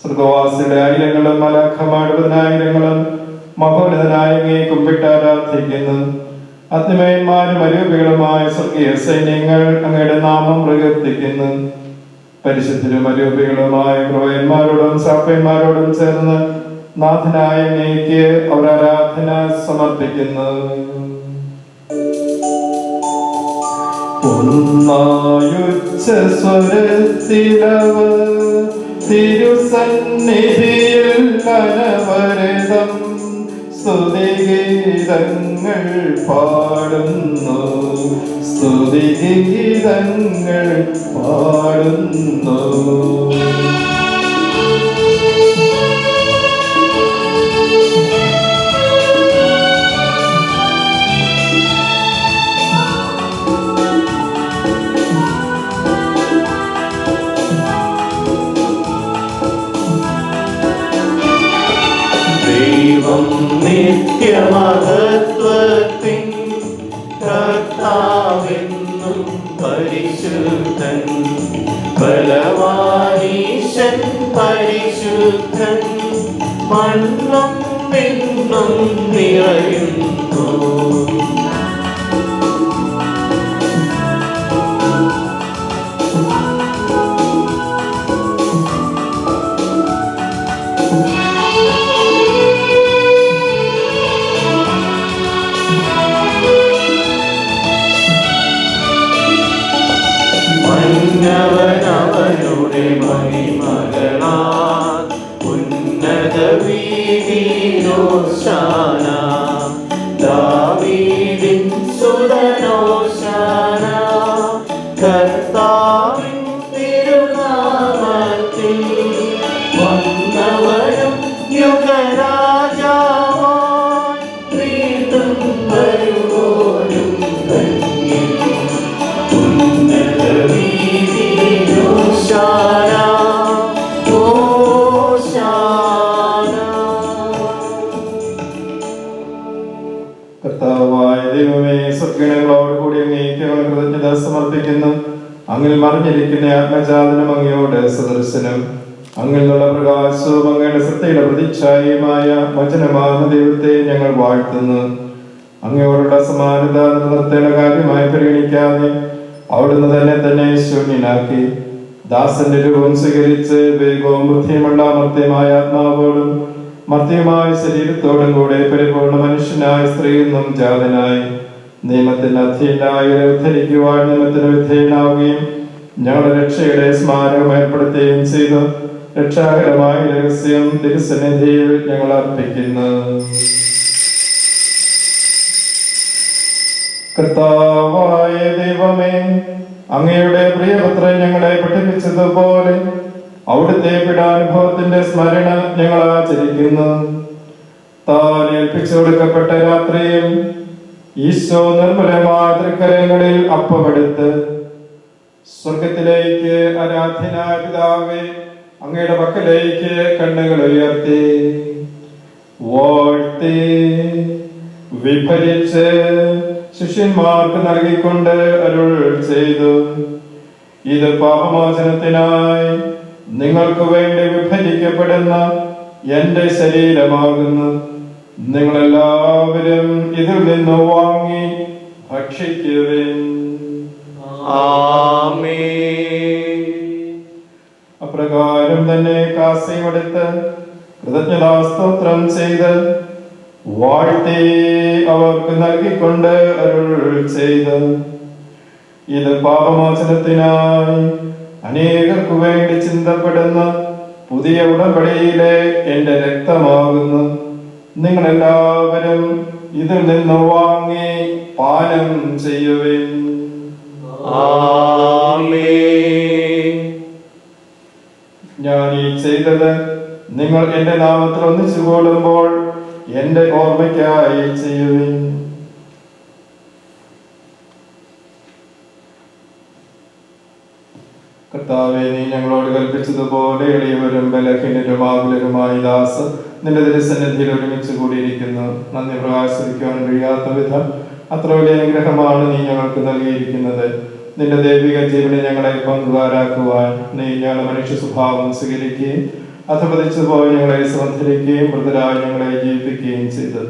സ്വർഗവാസിയുടെ ആയിരങ്ങളും മലാഖമാടുപതിനായിരങ്ങളും മഹോന്നതനായ അങ്ങയെ കുമ്പിട്ട് ആരാധിക്കുന്നു. അഗ്നിമയന്മാരും അരൂപികളുമായ സ്വർഗീയ സൈന്യങ്ങൾ അങ്ങയുടെ നാമം പ്രകീർത്തിക്കുന്നു. പരിശുദ്ധരും അരൂപികളുമായ കൃപയന്മാരോടും സാപ്പന്മാരോടും ചേർന്ന് നാഥനായ അങ്ങേക്ക് അവർ ആരാധന സമർപ്പിക്കുന്നു. ഒന്നായുച്ച സ്വരത്തിലവർ തിരുസന്നിധിയിൽ അനവരതം സ്തുതിഗീതങ്ങൾ പാടുന്നു, സ്തുതിഗീതങ്ങൾ പാടുന്നു. ദൈവം നിത്യമഹത്വത്തിൻ കർത്താവെന്നും പരിശുദ്ധൻ, ബലവാനീശൻ പരിശുദ്ധൻ, മണ്ണും വിണ്ണും നിറയുന്നു. അവനവനുടെ മഹിമകളാൽ ഉന്നത വീതിയിലോശാന, ദാവീദിൻ സുതനോശാന, കർത്താവിൻ തിരുനാമത്തിൽ വന്നവനും യുഗരാജാവായി വീണ്ടും വരുവോനും ധന്യൻ. കർത്താവായ ദൈവമേ, സദ്ഗണങ്ങളോട് കൂടി അങ്ങേക്ക് ഞങ്ങൾ കൃതജ്ഞത സമർപ്പിക്കുന്നു. അങ്ങിൽ മറിഞ്ഞിരിക്കുന്ന ആത്മജാതനും അങ്ങയോട് സദൃശനും അങ്ങിൽ നിന്നുള്ള പ്രകാശവും അങ്ങയുടെ സത്യയുടെ പ്രതിച്ഛായയുമായ വചനമാകുന്ന ദൈവത്തെ ഞങ്ങൾ വാഴ്ത്തുന്നു. അങ്ങയോടുള്ള സമാനത നിലനിർത്തേണ്ട കാര്യമായി പരിഗണിക്കാതെ അവിടുന്ന് തന്നെ ശൂന്യനാക്കി ദാസന്റെ രൂപം സ്വീകരിച്ച് വേഗവും ബുദ്ധിയുമുള്ള മർത്യമായ ആത്മാവോടും മർത്യമായ ശരീരത്തോടും കൂടെ പരിപൂർണ മനുഷ്യനായ സ്ത്രീയിൽ നിന്നും ജാതനായി നിയമത്തിന് അധീനായി ഉദ്ധരിക്കുവാൻ നിയമത്തിന് വിധേയനാവുകയും ഞങ്ങളുടെ രക്ഷയുടെ സ്മാരകം ഏർപ്പെടുത്തുകയും ചെയ്തു. രക്ഷാകരമായ രഹസ്യം തിരുസന്നിധിയിൽ ഞങ്ങൾ അർപ്പിക്കുന്നു. കർത്താവായ ദൈവമേ, അങ്ങയുടെ പ്രിയപുത്രൻ ഞങ്ങളെ പഠിപ്പിച്ചതുപോലെ അവിടുത്തെ പീഡാനുഭവത്തിന്റെ സ്മരണ ഞങ്ങൾ ആചരിക്കുന്നു. താൻ ഏൽപ്പിച്ചു കൊടുക്കപ്പെട്ട രാത്രിയിൽ ഈശോ നിർമ്മലമായ തൃക്കരങ്ങളിൽ അപ്പമെടുത്ത് സ്വർഗത്തിലേക്ക് ആരാധ്യനായ പിതാവേ അങ്ങയുടെ പക്കലേക്ക് കണ്ണുകൾ ഉയർത്തി വാഴ്ത്തി വിഭജിച്ച് ശിഷ്യന്മാർക്ക് നൽകിക്കൊണ്ട് അരുൾ ചെയ്തു, ഇത് പാപമോചനത്തിനായി നിങ്ങൾക്ക് വേണ്ടി വിഭജിക്കപ്പെടുന്ന എന്റെ ശരീരമാകുന്നു. നിങ്ങളെല്ലാവരും ഇതിൽ നിന്ന് വാങ്ങി ഭക്ഷിക്കുവിൻ. അപ്രകാരം തന്നെ കാസയുമെടുത്ത് കൃതജ്ഞതാസ്തോത്രം ചെയ്ത് വാഴ്ത്തി അവർക്ക് നൽകിക്കൊണ്ട് അരുൾ ചെയ്ത്, ഇത് പാപമോചനത്തിനായി അനേകർക്കു വേണ്ടി ചിന്തപ്പെടുന്ന പുതിയ ഉടമ്പടിയിലെ എന്റെ രക്തമാകുന്നു. നിങ്ങളെല്ലാവരും ഇതിൽ നിന്ന് വാങ്ങി പാനം ചെയ്യുവിൻ. ഞാൻ ഈ ചെയ്തത് നിങ്ങൾ എന്റെ നാമത്തിൽ ഒന്നിച്ചു കൂടുമ്പോൾ എന്റെ ഓർമ്മയ്ക്കായി ചെയ്യുവിൻ. കർത്താവേ, നീ ഞങ്ങളോട് കൽപ്പിച്ചതുപോലെ എളിയവരും ബലഹീനരും ആകുലരുമായി ദാസ് നിന്റെ തിരുസന്നിധിയിൽ ഒരുമിച്ച് കൂടിയിരിക്കുന്നു. നന്ദി പ്രകാശിപ്പിക്കാൻ കഴിയാത്ത വിധം അത്ര വലിയ അനുഗ്രഹമാണ് നീ ഞങ്ങൾക്ക് നൽകിയിരിക്കുന്നത്. നിന്റെ ദൈവിക ജീവനെ ഞങ്ങളെ പങ്കുകാരാക്കുവാൻ നീ ഞങ്ങളുടെ മനുഷ്യ സ്വഭാവം സ്വീകരിക്കുകയും അധപതിച്ചു പോയി ഞങ്ങളെ സംധരിക്കുകയും മൃതരായി ഞങ്ങളെ ജീവിപ്പിക്കുകയും ചെയ്ത്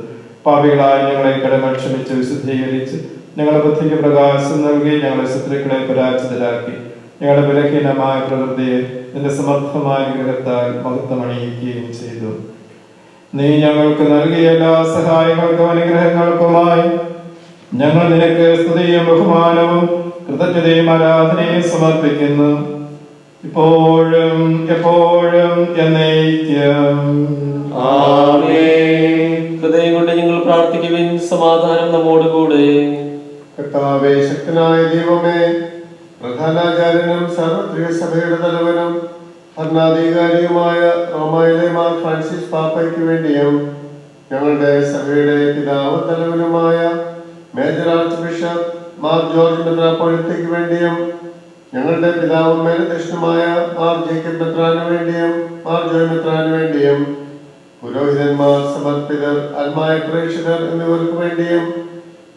പാപികളായി ഞങ്ങളെ കടങ്ങൾ ക്ഷമിച്ച് വിശുദ്ധീകരിച്ച് ഞങ്ങളുടെ ബുദ്ധിക്ക് പ്രകാശം നൽകി ഞങ്ങളെ ശത്രുക്കളെ പരാജിതരാക്കി ഞങ്ങളുടെ ബലഹീനമായ പ്രകൃതിയെ നിന്റെ സമർത്ഥമായ ഗ്രഹത്താൽ മഹത്വമണിയിക്കുകയും ചെയ്തു. നീ ഞങ്ങൾക്ക് നൽകിയ എല്ലാ സഹായങ്ങൾക്കും അനുഗ്രഹങ്ങൾക്കുമായി ഞങ്ങൾ നിനക്ക് സ്തുതിയും ബഹുമാനവും കൃതജ്ഞതയും ആരാധനയും സമർപ്പിക്കുന്നു, ഇപ്പോഴും എപ്പോഴും എന്നേക്കും. ഹൃദയം കൊണ്ട് ഞങ്ങൾ പ്രാർത്ഥിക്കുവിൻ. സമാധാനം നമ്മോടുകൂടെ. കർത്താവേ, ശക്തനായ ദൈവമേ, പ്രധാനാചാര്യനും സാർവത്രിക സഭയുടെ തലവനും ഭരണാധികാരിയുമായ റോമായിലെ മാർ ഫ്രാൻസിസ് പാപ്പയ്ക്ക് വേണ്ടിയും ഞങ്ങളുടെ സഭയുടെ പിതാവും തലവനുമായ major archbishop Mar George മെത്രാപ്പൊലീത്തയ്ക്ക് വേണ്ടിയും ഞങ്ങളുടെ പിതാവും മേലധ്യക്ഷനുമായ മാർ ജേക്കബ് മെത്രാന് വേണ്ടിയും മാർ ജോയ് മെത്രാന് വേണ്ടിയും പുരോഹിതന്മാർ, സമർപ്പിതർ, ആത്മായ പ്രേക്ഷിതർ എന്നിവർക്ക് വേണ്ടിയും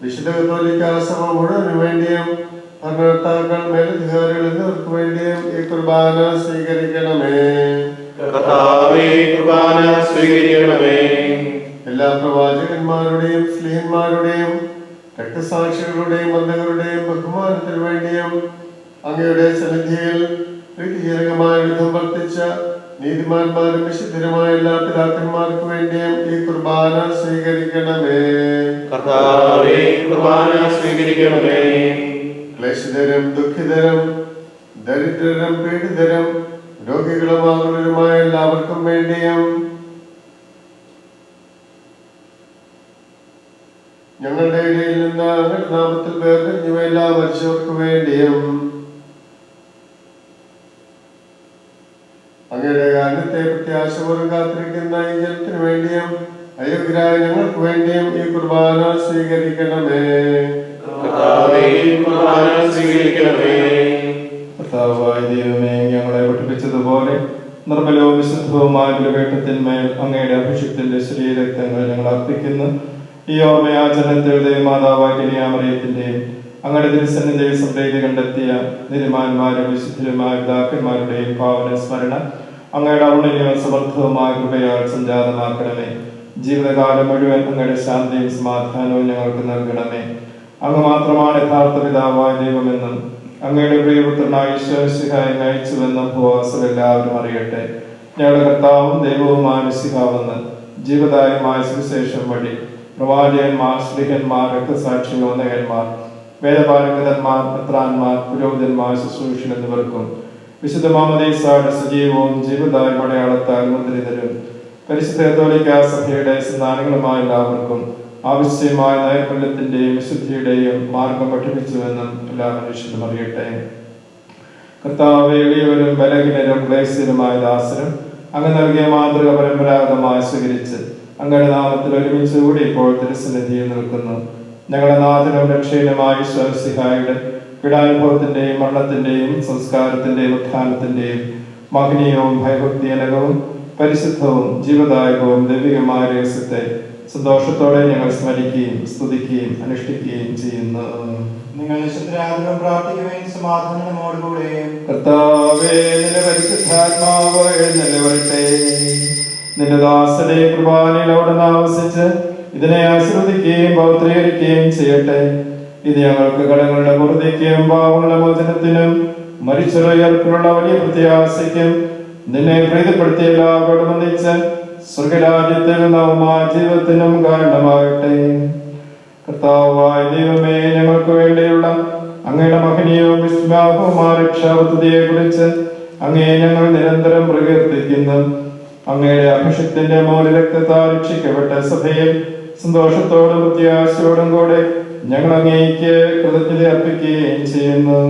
വിശുദ്ധ കത്തോലിക്കാ സഭ മുഴുവന് വേണ്ടിയും ഭരണകർത്താക്കൾ, മേലധികാരികൾ എന്നിവർക്ക് വേണ്ടിയും ഈ കുർബാന സ്വീകരിക്കണമേ. എല്ലാ പ്രവാചകന്മാരുടെയും സ്ലീഹന്മാരുടെയും രക്തസാക്ഷികളുടെയും ബന്ധങ്ങളുടെയും ബഹുമാനത്തിന് വേണ്ടിയും അങ്ങയുടെ സന്നിധിയിൽ പ്രീതിജനകമായ വിധം വർത്തിച്ച നീതിമാന്മാരും വിശുദ്ധരുമായ എല്ലാ പിതാക്കന്മാർക്ക് വേണ്ടിയും ഈ കുർബാന സ്വീകരിക്കണമേ. ക്ലേശിതരും ദുഃഖിതരും ദരിദ്രരും പീഡിതരും രോഗികളുമാകുന്നവരുമായ എല്ലാവർക്കും വേണ്ടിയും ഞങ്ങളുടെ ഇടയിൽ നിന്ന് അങ്ങയുടെ നാമത്തിൽ വേർതിരിഞ്ഞു എല്ലാ മരിച്ചവർക്ക് വേണ്ടിയും അങ്ങയുടെ കാരണത്തെ പ്രത്യാശപൂർവ്വം കാത്തിരിക്കുന്ന ഈ ജനത്തിനു വേണ്ടിയും അയോഗ്യരായ ഞങ്ങൾക്ക് വേണ്ടിയും ഈ കുർബാന സ്വീകരിക്കണമേ. കർത്താവായ ദൈവമേ, ഞങ്ങളെ പഠിപ്പിച്ചതുപോലെ നിർമ്മലവും വിശുദ്ധവുമായ ബലിപീഠത്തിന്മേൽ അങ്ങയുടെ അഭിഷിക്തന്റെ ശരീരരക്തങ്ങൾ ഞങ്ങൾ അർപ്പിക്കുന്നു. ഈ ഓർമ്മയാചരണത്തിൽ ദേവമാതാവായ കന്യാമറിയത്തിന്റെയും അങ്ങയുടെ തിരുസന്നിധിയിൽ സംപ്രീതി കണ്ടെത്തിയ നീതിമാന്മാരും വിശുദ്ധരുമായ പിതാക്കന്മാരുടെയും പാവന സ്മരണ അങ്ങയുടെ ഔന്നര്യവും സമർത്ഥവുമായ കൃപയാൽ സംജാതമാക്കണമേ. ജീവിതകാലം മുഴുവൻ അങ്ങയുടെ ശാന്തിയും സമാധാനവും ഞങ്ങൾക്ക് നൽകണമേ. അങ്ങ് മാത്രമാണ് യഥാർത്ഥ പിതാവായ ദൈവമെന്നും അങ്ങയുടെ പ്രിയപുത്രനായ ഈശോമിശിഹായെ നയിച്ചുവെന്നും ഉപവാസം എല്ലാവരും അറിയട്ടെ. ഞങ്ങളുടെ കർത്താവും ദൈവവുമായ മിശിഹാവെന്ന് ജീവദായകമായ സുവിശേഷം വഴി പ്രവാചകന്മാർ, ശ്രീഹന്മാർ, രക്തസാക്ഷികൾ, വന്ദകന്മാർ, വേദപാരംഗതന്മാർ, മെത്രാന്മാർ, പുരോഹിതന്മാർ, ശുശ്രൂഷൻ എന്നിവർക്കും വിശുദ്ധ മാമോദീസായുടെ സജീവവും ജീവദായ അടയാളത്താൽ മുദ്രിതരും പരിശുദ്ധ കത്തോലിക്കാ സഭയുടെ സന്താനങ്ങളുമായ എല്ലാവർക്കും ആവശ്യമായ നൈർമല്യത്തിന്റെയും വിശുദ്ധിയുടെയും മാർഗം പഠിപ്പിച്ചുവെന്നും എല്ലാ മനുഷ്യരും അറിയട്ടെ. കർത്താവേ, എളിയവരും ബലഹീനരും ക്ലേശിതരുമായ ദാസരും അങ്ങ് നൽകിയ മാതൃക പരമ്പരാഗതമായി സ്വീകരിച്ച് അങ്ങയുടെ നാമത്തിൽ ഒരുമിച്ച് കൂടി ഇപ്പോൾ തിരുസന്നിധിയിൽ നിൽക്കുന്നു. ഞങ്ങളുടെ നാഥനും രക്ഷകനുമായ ഈശോമിശിഹായുടെ പീഡാനുഭവത്തിന്റെയും മരണത്തിന്റെയും സംസ്കാരത്തിന്റെയും ഉത്ഥാനത്തിന്റെയും മഹനീയവും ഭയഭക്തിജനകവും പരിശുദ്ധവും ജീവദായകവും ദൈവികമായ രഹസ്യത്തെ സന്തോഷത്തോടെ ഞങ്ങൾ സ്മരിക്കുകയും സ്തുതിക്കുകയും അനുഷ്ഠിക്കുകയും ചെയ്യുന്നു. നിങ്ങൾ നിശബ്ദരാകുകയും പ്രാർത്ഥിക്കുകയും സമാധാനം നമ്മോടുകൂടെ. കർത്താവേ, നിന്റെ പരിശുദ്ധാത്മാവ് എഴുന്നള്ളി വരട്ടെ. നിന്റെ ദാസനെ കുർബാനയിൽ അവിടെ ആവസിച്ച് ഇതിനെ ആശീർവദിക്കുകയും പൗത്രീകരിക്കുകയും ചെയ്യട്ടെ. ഇത് ഞങ്ങൾക്ക് കടങ്ങളുടെ പൂർത്തിക്കും പാവങ്ങളുടെ മോചനത്തിനും മരിച്ചുറയർപ്പിലുള്ള വലിയ പ്രത്യാശയ്ക്കും നിന്നെ പ്രീതിപ്പെടുത്തിയ എല്ലാവരോടും ഒന്നിച്ച് സ്വർഗരാജ്യത്തിൽ നവമായ ജീവിതത്തിനും കാരണമാകട്ടെ. കർത്താവായ ദൈവമേ, ഞങ്ങൾക്ക് വേണ്ടിയുള്ള അങ്ങയുടെ മഹനീയവും വിസ്മയാപവുമായ രക്ഷാപദ്ധതിയെ കുറിച്ച് അങ്ങേ ഞങ്ങൾ നിരന്തരം പ്രകീർത്തിക്കുന്നു. അങ്ങയുടെ അഭിഷിക്തന്റെ മൂലരക്തത്താൽ രക്ഷിക്കപ്പെട്ട സഭയിൽ സന്തോഷത്തോടും പ്രത്യാശയോടും കൂടെ ഞങ്ങൾ അങ്ങേക്ക് കൃതജ്ഞത അർപ്പിക്കുകയും ചെയ്യുന്നു.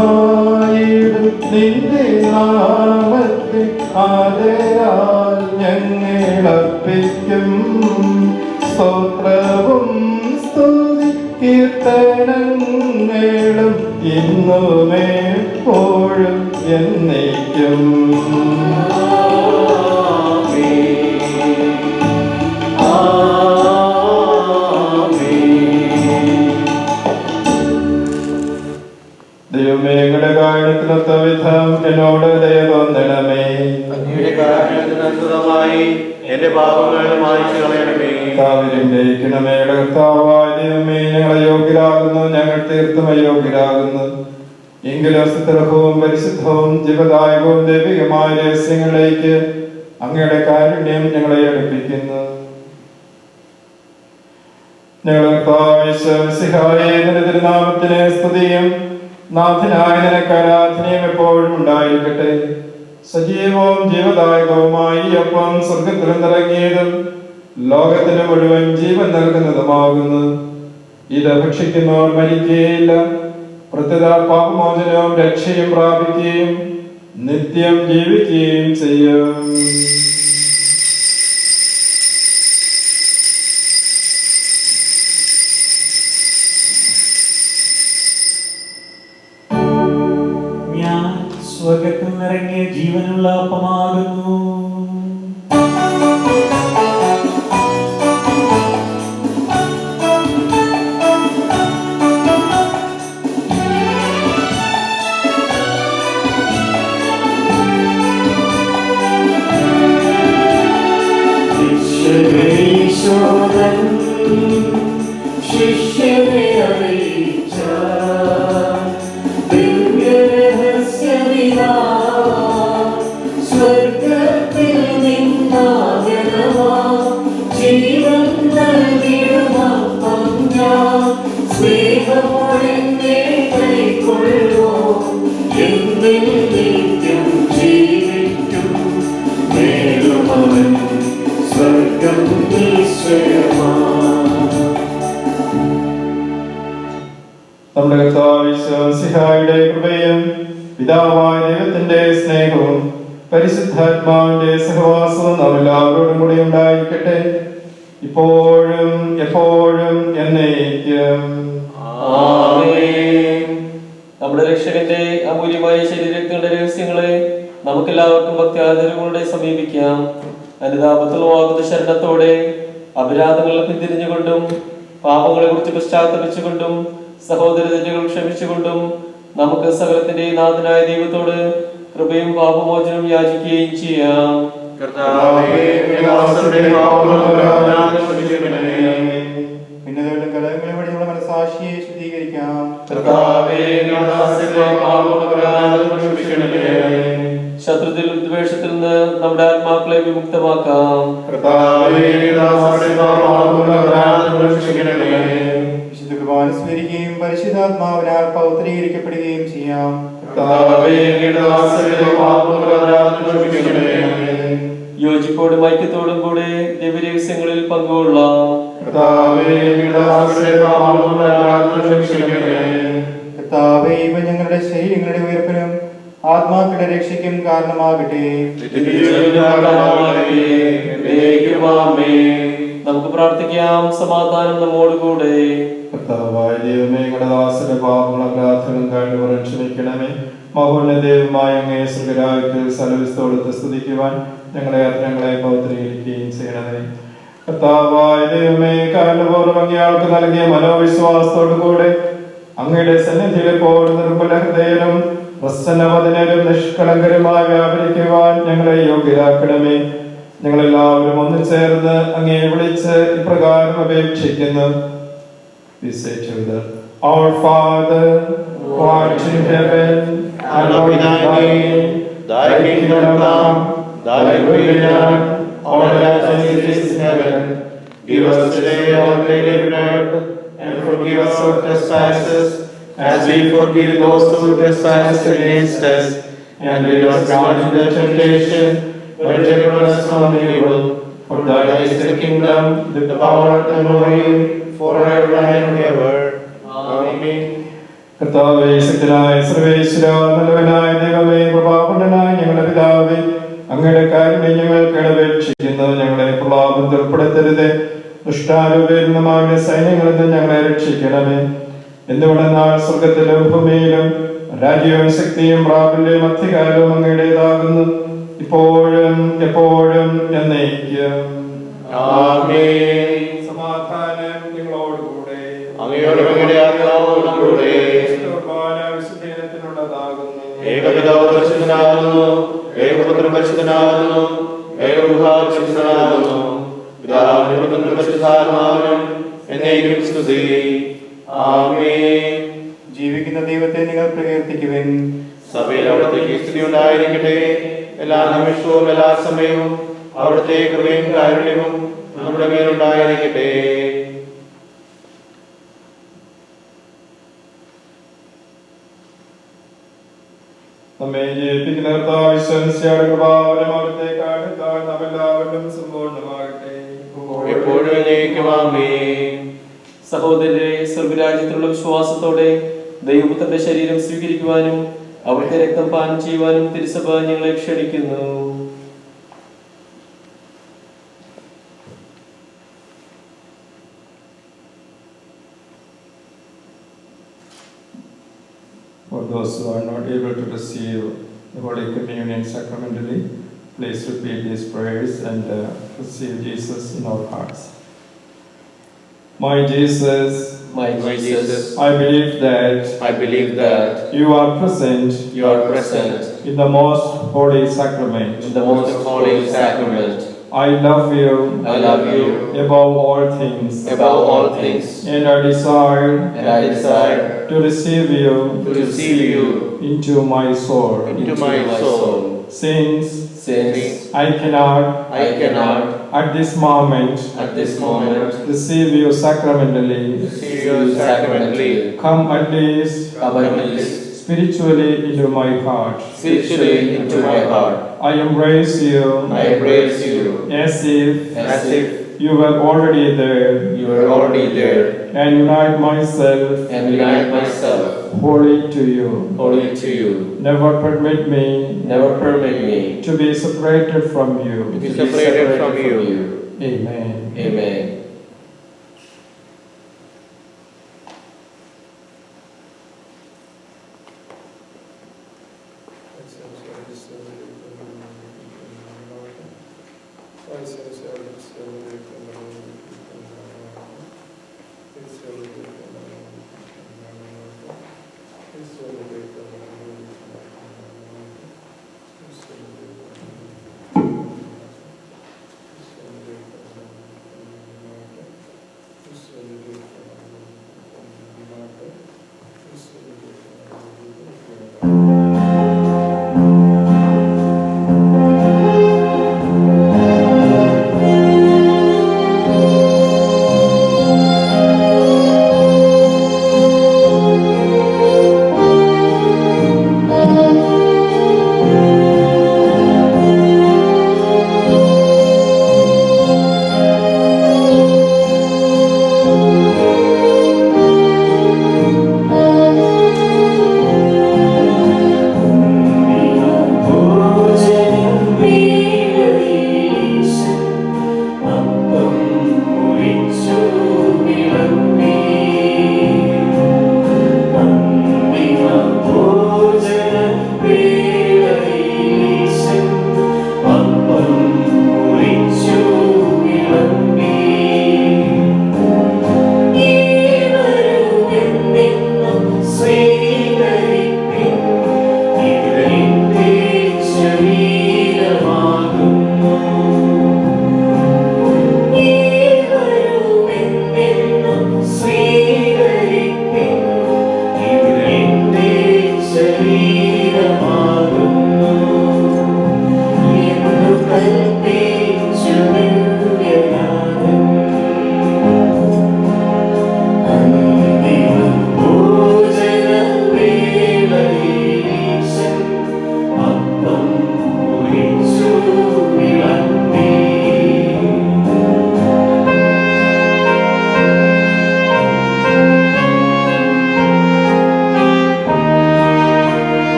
പൂജ്യമായിടും നിന്റെ നാമത്തെ ആദരാൽ ഞങ്ങളർപ്പിക്കും. സ്തോത്രവും സ്തുതി കീർത്തനങ്ങളും ഇന്നുമെപ്പോഴും എന്നേക്കും. വിധം എന്നോട് ദയ തോന്നണമേ. അങ്ങയുടെ കാരുണ്യത്തിനനുസൃതമായി എന്റെ പാപങ്ങൾ മായ്ച്ചു കളയണമേ. കർത്താവിനെ കർത്താവായ ദൈവമേ, ഞങ്ങൾ അയോഗ്യരാകുന്നു, ഞങ്ങൾ തീർത്തും അയോഗ്യരാകുന്നു. എങ്കിലും സുസ്ഥിരവും പരിശുദ്ധവും ജീവദായകവും ദൈവികമായ രഹസ്യങ്ങളിലേക്ക് അങ്ങയുടെ കാരുണ്യം ഞങ്ങളെ അടുപ്പിക്കുന്നു. തിരുനാമത്തിന് സ്തുതിയും നാഥനായ നിനക്ക് ആരാധനയും എപ്പോഴും ഉണ്ടായിരിക്കട്ടെ. സജീവവും ജീവദായകവുമായി അപ്പം സ്വർഗത്തിൽ നിറങ്ങിയതും ലോകത്തിന് മുഴുവൻ ജീവൻ നൽകുന്നതുമാകുന്നു. ഇത് ഭക്ഷിക്കുന്നവർ മരിക്കുകയില്ല, പ്രത്യുത പാപമോചനവും രക്ഷയും പ്രാപിക്കുകയും നിത്യം ജീവിക്കുകയും ചെയ്യും. ഞാൻ സ്വർഗത്തിൽ നിറങ്ങിയ ജീവനുള്ള അപ്പമാകുന്നു. ശിഷ്യരെ അറിയിച്ച ദിവ്യരഹസ്യമിതാ, സ്വർഗ്ഗത്തിൽ നിന്നാഗതമാ ജീവൻ നൽകിടുമപ്പം ഞാൻ, സ്നേഹമോടെ കൈക്കൊള്ളൂ, എന്നിൽ നിത്യം ജീവിക്കും, നേടുമവൻ സ്വർഗം നിശ്ചയമാ. നമ്മുടെ കർത്താവിശ്വാസിഹായുടെ കൃപയും പിതാവായ ദൈവത്തിന്റെ സ്നേഹവും പരിശുദ്ധാത്മാവിന്റെ സഹവാസവും നാം എല്ലാവരോടും കൂടി ഉണ്ടായിരിക്കട്ടെ, ഇപ്പോഴും എപ്പോഴും എന്നേക്കും. ആമേൻ. നമ്മുടെ രക്ഷകന്റെ അമൂല്യമായ ശരീരത്തിന്റെ രഹസ്യങ്ങളെ നമുക്കെല്ലാവർക്കും ഭക്തിയാദരവോടെ സമീപിക്കാം. അനുതാപത്തിലുമാകുന്ന ശരണത്തോടെ അപരാധങ്ങളെ പിന്തിരിഞ്ഞുകൊണ്ടും പാപങ്ങളെ കുറിച്ച് പശ്ചാത്തപിച്ചുകൊണ്ടും സഹോദര തെറ്റുകൾ ക്ഷമിച്ചുകൊണ്ടും നമുക്ക് സകലത്തിന്റെ നാഥനായ ദൈവത്തോട് കൃപയും പാപമോചനവും യാചിക്കുകയും ചെയ്യാം. ഭിന്നതകളും കലഹങ്ങളും വഴിയുള്ള മനസാക്ഷിയെ ശുദ്ധീകരിക്കാം. ശത്രുത്തിൽ ഉദ്വേഷത്തിൽ നിന്ന് നമ്മുടെ ആത്മാക്കളെ വിമുക്തമാക്കാം. വിശുദ്ധ കുർബാന സ്വീകരിക്കുകയും പരിശുദ്ധാത്മാവിനാൽ പൗത്രീകരിക്കപ്പെടുകയും ചെയ്യാം. യോജിപ്പോടും ഐക്യത്തോടും കൂടെ ദിവ്യരഹസ്യങ്ങളിൽ പങ്കുകൊള്ളാം. കർത്താവേ, ഇവ ഞങ്ങളുടെ ശരീരങ്ങളുടെ ഉയർപ്പിനും ആത്മാക്കളുടെ രക്ഷയ്ക്കും കാരണമാകട്ടെ. നമുക്ക് പ്രാർത്ഥിക്കാം. സമാധാനം നമ്മോടുകൂടെ. കർത്താവായ ദൈവമേ, ഞങ്ങളുടെ ദാസന്റെ പാപങ്ങളും അപരാധങ്ങളും കണ്ടുപറ ക്ഷമിക്കണമേ. മഹോന്നതമായ അങ്ങേ സ്വർഗ്ഗരാജ്യത്തിൽ സലവിസ്തോടത്ത് സ്തുതിക്കുവാൻ ഞങ്ങളെ അത്തരങ്ങളെ പൗത്രീകരിക്കുകയും ചെയ്യണമേ. കർത്താവായ ദൈവമേ, കാരണപൂർവ്വം അങ്ങയാൾക്ക് നൽകിയ മനോവിശ്വാസത്തോടു കൂടെ അങ്ങയുടെ സന്നിധിയിൽ എപ്പോഴും നിർമ്മല ഹൃദയനും പ്രസന്നവദനരും നിഷ്കളങ്കരുമായി വ്യാപരിക്കുവാൻ ഞങ്ങളെ യോഗ്യരാക്കണമേ. ഞങ്ങളെല്ലാവരും ഒന്നു ചേർന്ന് അങ്ങയെ വിളിച്ച് ഇപ്രകാരം അപേക്ഷിക്കുന്നു. We say together, Our Father, who art in heaven, hallowed be thy name. Thy kingdom come, thy will be done, on earth as it is in heaven. Give us today our daily bread, and forgive us our trespasses, as we forgive those who trespass against us. And lead us not into temptation, but deliver us from evil. For thine is the kingdom, the power, and the glory, forever and ever. Amen. കർത്താവേ, ശക്തനായ സർവേശ്വര, നല്ലവനായ ദൈവമേ, കൃപാപൂർണ്ണനായ ഞങ്ങളുടെ പിതാവേ, അങ്ങയുടെ കാരുണ്യം ഞങ്ങൾക്ക് അപേക്ഷിക്കുന്നു. ഞങ്ങളെ പ്രലാപത്തിൽ ഉൾപ്പെടുത്തരുതേ, ദുഷ്ടാരൂപേരണമായ സൈന്യങ്ങളിൽ നിന്ന് ഞങ്ങളെ രക്ഷിക്കണമേ. എന്തുകൊണ്ടെന്നാൽ സ്വർഗത്തിലും ഭൂമിയിലും രാജ്യവും ശക്തിയും പ്രാബല്യവും അധികാരവും അങ്ങയുടേതാകുന്നു, ഇപ്പോഴും എപ്പോഴും എന്നേക്കും. ആമേൻ. സമാധാനം നിങ്ങളോടുകൂടെ. അങ്ങയോടും അങ്ങയുടെ ആത്മാവോടും കൂടെ. കുർബാന വിശുദ്ധീകരണത്തിനുള്ളതാകുന്നു. ഏകപിതാവ് പരിശുദ്ധനാകുന്നു, ഏകപുത്രൻ പരിശുദ്ധനാകുന്നു, ഏകഗൃഹ പരിശുദ്ധനാകുന്നു, പിതാവിനും പുത്രനും പരിശുദ്ധാത്മാവിനും എന്നേക്കും സ്തുതി. ആമേൻ. ജീവിക്കുന്ന ദൈവത്തെ നിങ്ങൾ പ്രകീർത്തിക്കുവിൻ. സഭയിൽ അവിടുത്തേക്ക് സ്തുതി ഉണ്ടായിരിക്കട്ടെ. എല്ലാ നിമിഷവും എല്ലാ സമയവും അവിടുത്തെ കൃപയും കാരുണ്യവും നമ്മുടെ മേലുണ്ടായിരിക്കട്ടെ. നമ്മെ ജീവിപ്പിക്കുന്ന കർത്താവ് ഈശോമിശിഹായുടെ കൃപാവരം അവിടുത്തേക്ക് അടുത്താൽ നാം എല്ലാവരിലും സമ്പൂർണ്ണമാകട്ടെ. എപ്പോഴും എന്നേക്കും ആമേൻ. സഹോദരരെ, സ്വർഗരാജ്യത്തിലുള്ള വിശ്വാസത്തോടെ ദൈവപുത്രന്റെ ശരീരം സ്വീകരിക്കുവാനും അവിടുത്തെ രക്തം പാനം ചെയ്യുവാനും തിരുസഭ ഞങ്ങളെ ക്ഷണിക്കുന്നു. For those who are not able to receive the Holy Communion sacramentally, please repeat these prayers and receive Jesus in our hearts. My Jesus, My Jesus, I believe that I believe that you are present you are present in the most holy sacrament. in the most holy sacrament. I love you I love you above all things, above all things, and I desire and I desire to receive you to receive you into my soul. into my soul. Since since I cannot I cannot at this moment at this moment receive you sacramentally, receive you sacramentally. come at least come at least spiritually into my heart. Spiritually into my heart. I embrace you I embrace you as as if you were already there, you were already there, and unite myself and unite myself wholly to you. wholly to you. Never permit me never permit me to be separated from you. To be separated from you. Amen. Amen.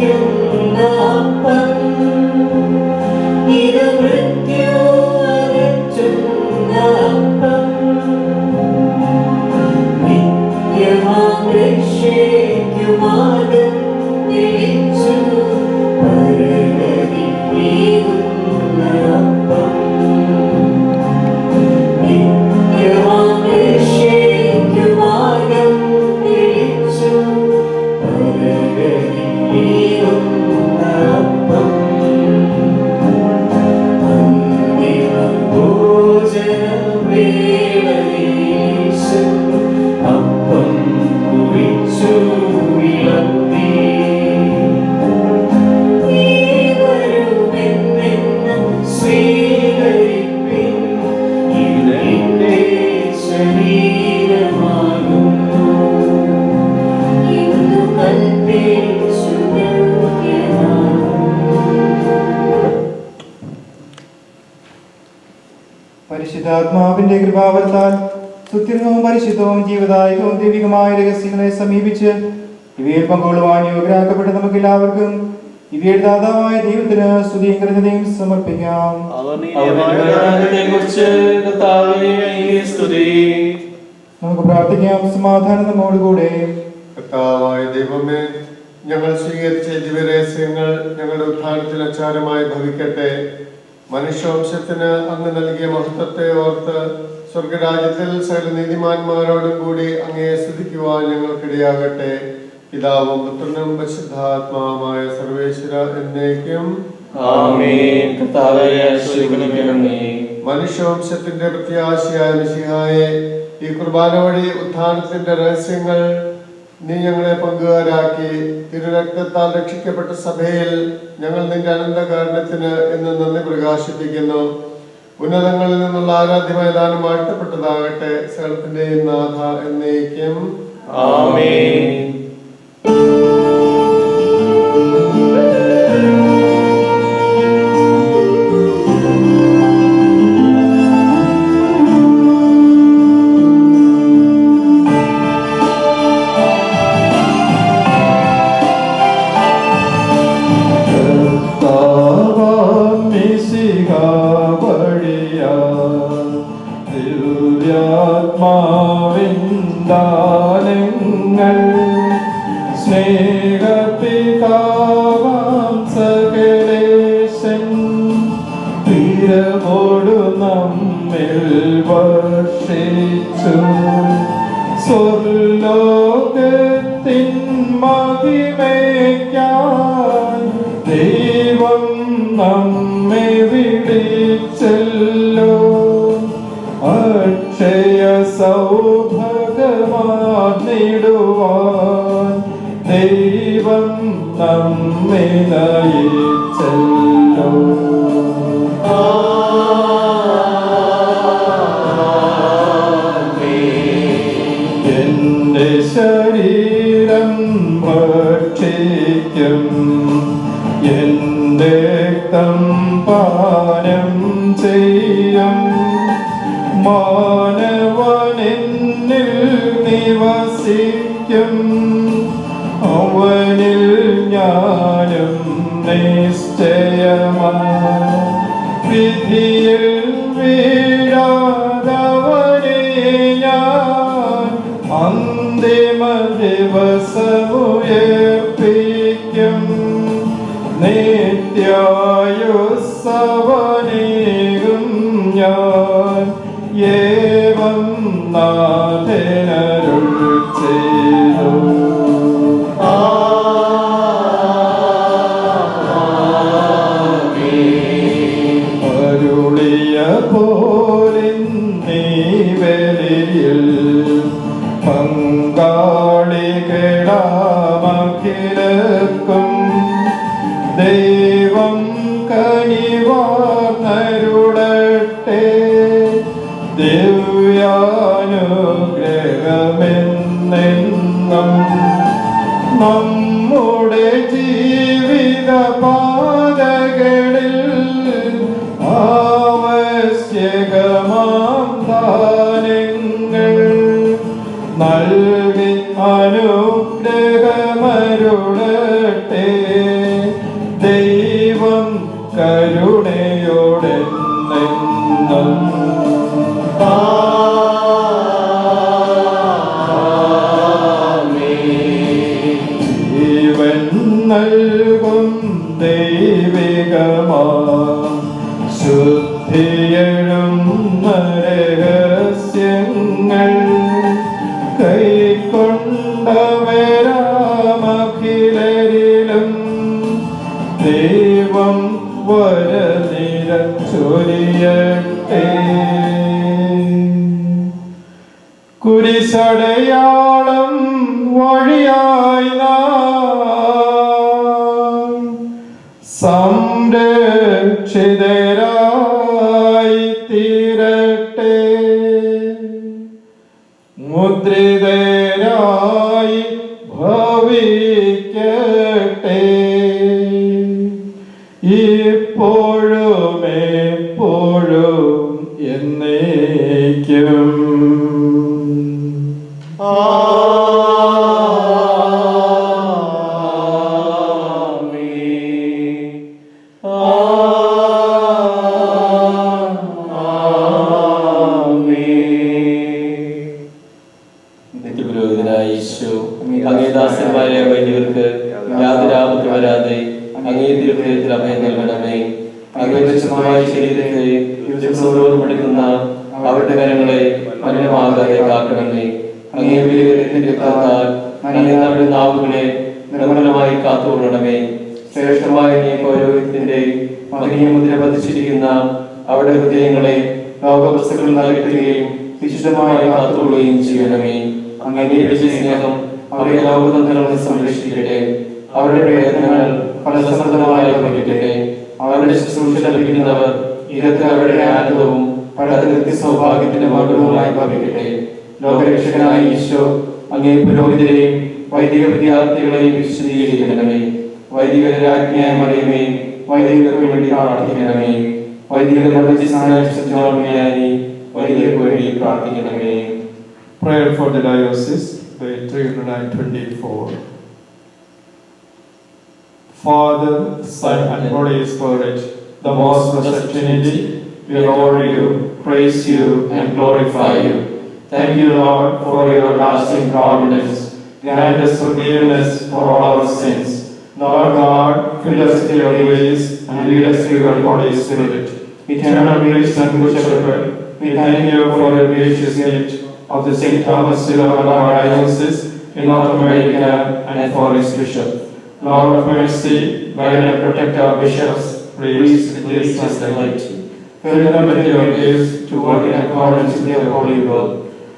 അപ്പം ഇത് മൃത്യു അകറ്റുന്ന അപ്പം നിത്യമാം രക്ഷയ്ക്കുമാർഗ്ഗം തെളിച്ചു പരഗതിയേകുന്ന അപ്പം നിത്യമാം രക്ഷയ്ക്കുമാർഗ്ഗം തെളിച്ചു പരഗതിയേകുന്ന അപ്പം അന്തിമ ഭോജനവേളയിൽ അപ്പം കുറിച്ചു വിളമ്പി ഏവരുമെന്നെന്നും സ്വീകരിപ്പിൻ ഇതെന്റെ ശരീരമാകുന്നു ഇന്നു കൽപ്പിച്ചു പരിശുദ്ധാത്മാവിന്റെ കൃപാവത്താൽ സുത്യർണവും പരിശുദ്ധവും ജീവദായകവും ദൈവികമായ രഹസ്യങ്ങളെ സമീപിച്ച് ഇവയിൽ പങ്കുകൊള്ളുവാൻ യോഗ്യരാക്കപ്പെട്ട നമുക്ക് എല്ലാവർക്കും ഇവയുടെ ദാതാവായ ദൈവത്തിന് സ്തുതിയും കൃതജ്ഞതയും സമർപ്പിക്കാം. നമുക്ക് പ്രാർത്ഥിക്കാം. സമാധാനം നമ്മോടുകൂടെ. കർത്താവായ ദൈവമേ, ഞങ്ങൾ സ്വീകരിച്ച ദിവ്യരഹസ്യങ്ങൾ ഞങ്ങളുടെ ഉദ്ധാനത്തിന് അച്ചാരമായി ഭവിക്കട്ടെ. മനുഷ്യവംശത്തിന് അങ്ങ് നൽകിയ മഹത്വത്തെ ഓർത്ത് സ്വർഗരാജ്യത്തിൽ സകല നീതിമാന്മാരോടും കൂടി അങ്ങയെ സ്തുതിക്കുവാൻ ഞങ്ങൾക്കിടയാകട്ടെ. പിതാവും പുത്രനും പരിശുദ്ധാത്മാവുമായ സർവേശ്വര എന്നേക്കും മനുഷ്യവംശത്തിന്റെ പ്രത്യാശയായ മിശിഹായെ, ഈ കുർബാന വഴി ഉത്ഥാനത്തിന്റെ രഹസ്യങ്ങൾ നീ ഞങ്ങളെ പങ്കുകാരാക്കി. തിരുരക്തത്താൽ രക്ഷിക്കപ്പെട്ട സഭയിൽ ഞങ്ങൾ നിന്റെ അനന്തകാരണത്തിന് എന്ന് നന്ദി പ്രകാശിപ്പിക്കുന്നു. ഉന്നതങ്ങളിൽ നിന്നുള്ള ആരാധ്യമായ ദാനം വാഴ്ത്തപ്പെട്ടതാകട്ടെ. സകലത്തിന്റെയും നാഥ എന്നേക്കും ആമേൻ. ദിവ്യാത്മാവിന്ദാനങ്ങൾ സ്നേഹപിതാവാം സകലേശൻ തിരവോടു നമ്മിൽ വർഷിച്ചു. സ്വർലോകത്തിൻ മഹിമയ്ക്കായി ദൈവം നമ്മെ വിളിച്ചല്ലോ. അക്ഷയ സൗഭാഗ്യമാർന്നിടുവാൻ ദൈവം നമ്മെ നയിച്ചല്ലോ. എന്റെ ശരീരം ഭക്ഷിക്കും, എന്റെ രക്തം പാനം ചെയ്യും. മാനവനെന്നിൽ നിവസിക്കും, അവനിൽ ഞാനും നിശ്ചയമായി. വിധിയിൽ വീഴാതവനെ ഞാൻ അന്തിമ ദിവസമുയർപ്പിക്കും. നിത്യായുസ്സവനേകും ഞാൻ ഏവം നാഥനരുൾ ചെയ്തു. അരുളിയ പോലിന്നീ ബലിയിൽ പങ്കാളികളാമഖിലർക്കും ദൈവം കനിവാർന്നരുളട്ടെ. ദിവ്യാനുഗ്രഹമെന്നെന്നും നമ്മുടെ ജീവിത പാതകളിൽ ആവശ്യകമാം ദാനങ്ങൾ നൽകി അനുഗ്രഹമരുളട്ടെ. അടയാളം വഴിയായി നാം സംരക്ഷിതരായി തീരട്ടെ. മുദ്രിതരായി ഭവിക്കട്ടെ. ഇപ്പോഴും എപ്പോഴും എന്നേക്കും. നിത്യപുരോഹിതനായ ഈശോ അങ്ങേ ദാസന്മാരെ വൈദികർക്ക് യാതൊരു ആപത്ത് വരാതെ അങ്ങേ തിരുഹൃദയത്തിൽ അഭയം നൽകണമേ. അങ്ങേ പരിശുദ്ധമായ ശരീരത്തെ ദിവസവും എടുക്കുന്ന അവരുടെ കരങ്ങളെ മലിനമാകാതെ കാക്കണമേ. അങ്ങേ വിലയേറിയ കാത്താൽ അവരുടെ നാവുകളെ നിർമ്മലമായി കാത്തുകൊള്ളണമേ. ശ്രേഷ്ഠമായ നീ പൗരോഹിത്യത്തിന്റെ മഹനീയമുദ്ര പതിച്ചിരിക്കുന്ന അവരുടെ ഹൃദയങ്ങളെ ലോകവസ്തുക്കളിൽ നൽകുകയും വിശുദ്ധമായി കാത്തുകൊള്ളുകയും ചെയ്യണമേ. അങ്ങേ സ്നേഹം അവരെ ലോകതന്ത്രങ്ങളെ സംരക്ഷിക്കട്ടെ. അവരുടെ പ്രയത്നങ്ങൾ ഫലസമൃദ്ധമായി ഭവിക്കട്ടെ. അവരുടെ ശുശ്രൂഷ ലഭിക്കുന്നവർ ഇരത്തിൽ അവരുടെ ആനന്ദവും പരതൃപ്തി സൗഭാഗ്യത്തിന്റെ മകുടവുമായി ഭവിക്കട്ടെ. ലോകരക്ഷകനായ ഈശോ അങ്ങേ പുരോഹിതരെയും വൈദിക വിദ്യാർത്ഥികളെയും വിശദീകരിക്കണമേ. വൈദികരുടെ രാജ്ഞിയായ മറിയമേ, വൈദികർക്ക് വേണ്ടി പ്രാർത്ഥിക്കണമേ. വൈദികരുടെ വൈദികർക്ക് വേണ്ടി പ്രാർത്ഥിക്കണമേ. Prayer for the diocese, page 324. Father, Son, and Holy Spirit, the most blessed Trinity, we honor you, praise you, and glorify you. Thank you, Lord, for your lasting providence. Grant us forgiveness for all our sins. Lord God, fill us with your grace and lead us through your Holy Spirit. Eternal grace and good shepherd, we thank you for your gracious gift of the St. Thomas Silver Diocese in North America and for his bishop. Lord of mercy, guide and protect our bishops, priests, and the laity. Fill them with your gifts to work in accordance with your holy will.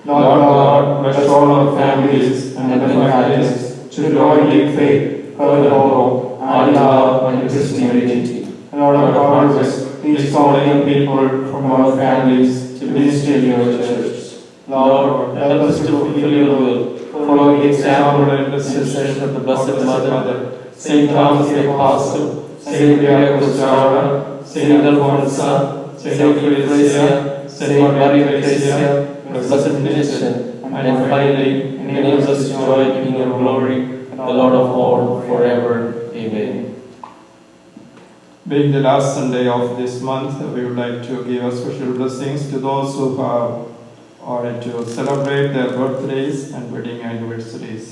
Lord God, bless all our families and benefactors to grow in deep faith, further hope, and love and Christianity. Lord of harvest, please call young people from our families to minister in your church. Lord, help us to fulfill your will, following the example and intercession of the Blessed Mother, Saint Thomas the Apostle, Saint Jacob Saint Alphonsa, Saint Theresia, Saint Maria Theresia, Blessed Innocent, and finally, enable us to join in your glory, the Lord of all, forever. Amen. Being the last Sunday of this month, we would like to give a special blessings to those who have or to celebrate their birthdays and wedding anniversaries.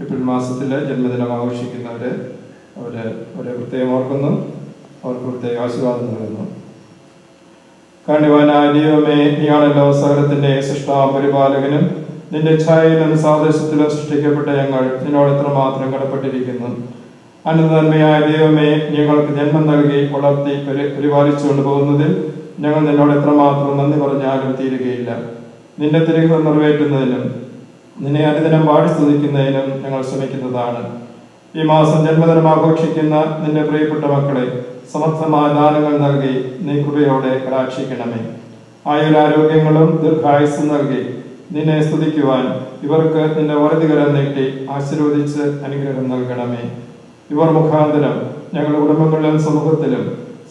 April മാസത്തിലെ ജന്മദിനം ആഘോഷിക്കുന്നവരെ അവരെ പ്രത്യേകം ഓർക്കുന്നു, അവർക്ക് പ്രത്യേക ആശീർവാദം നൽകുന്നു. കാണ്യവാനായ ദൈവമേ, നീയാണല്ലോ സകലത്തിന്റെ സൃഷ്ടാവും പരിപാലകനും. നിന്റെ ഛായയിലും സാദൃശ്യത്തിലും സൃഷ്ടിക്കപ്പെട്ട ഞങ്ങൾ നിന്നോട് എത്രമാത്രം കടപ്പെട്ടിരിക്കുന്നു. അനന്തന്മയായ ദൈവമേ, ഞങ്ങൾക്ക് ജന്മം നൽകി വളർത്തി പരിപാലിച്ചുകൊണ്ട് പോകുന്നതിൽ ഞങ്ങൾ നിന്നോട് എത്രമാത്രം നന്ദി പറഞ്ഞാലും തീരുകയില്ല. നിന്റെ തിരുഹിതം നിറവേറ്റുന്നതിനും നിന്നെ അനുദിനം പാടി സ്തുതിക്കുന്നതിനും ഞങ്ങൾ ശ്രമിക്കുന്നതാണ്. ഈ മാസം ജന്മദിനം ആഘോഷിക്കുന്ന നിന്റെ പ്രിയപ്പെട്ട മക്കളെ സമർത്ഥമായ ദാനങ്ങൾ നൽകി നീ കൃപയോടെ കടാക്ഷിക്കണമേ. ആയുരാരോഗ്യങ്ങളും ദീർഘായുസ്സും നൽകി നിന്നെ സ്തുതിക്കുവാൻ ഇവർക്ക് നിന്റെ വലതുകരം നീട്ടി ആശീർവദിച്ച് അനുഗ്രഹം നൽകണമേ. ഇവർ മുഖാന്തരം ഞങ്ങളുടെ കുടുംബങ്ങളിലും സമൂഹത്തിലും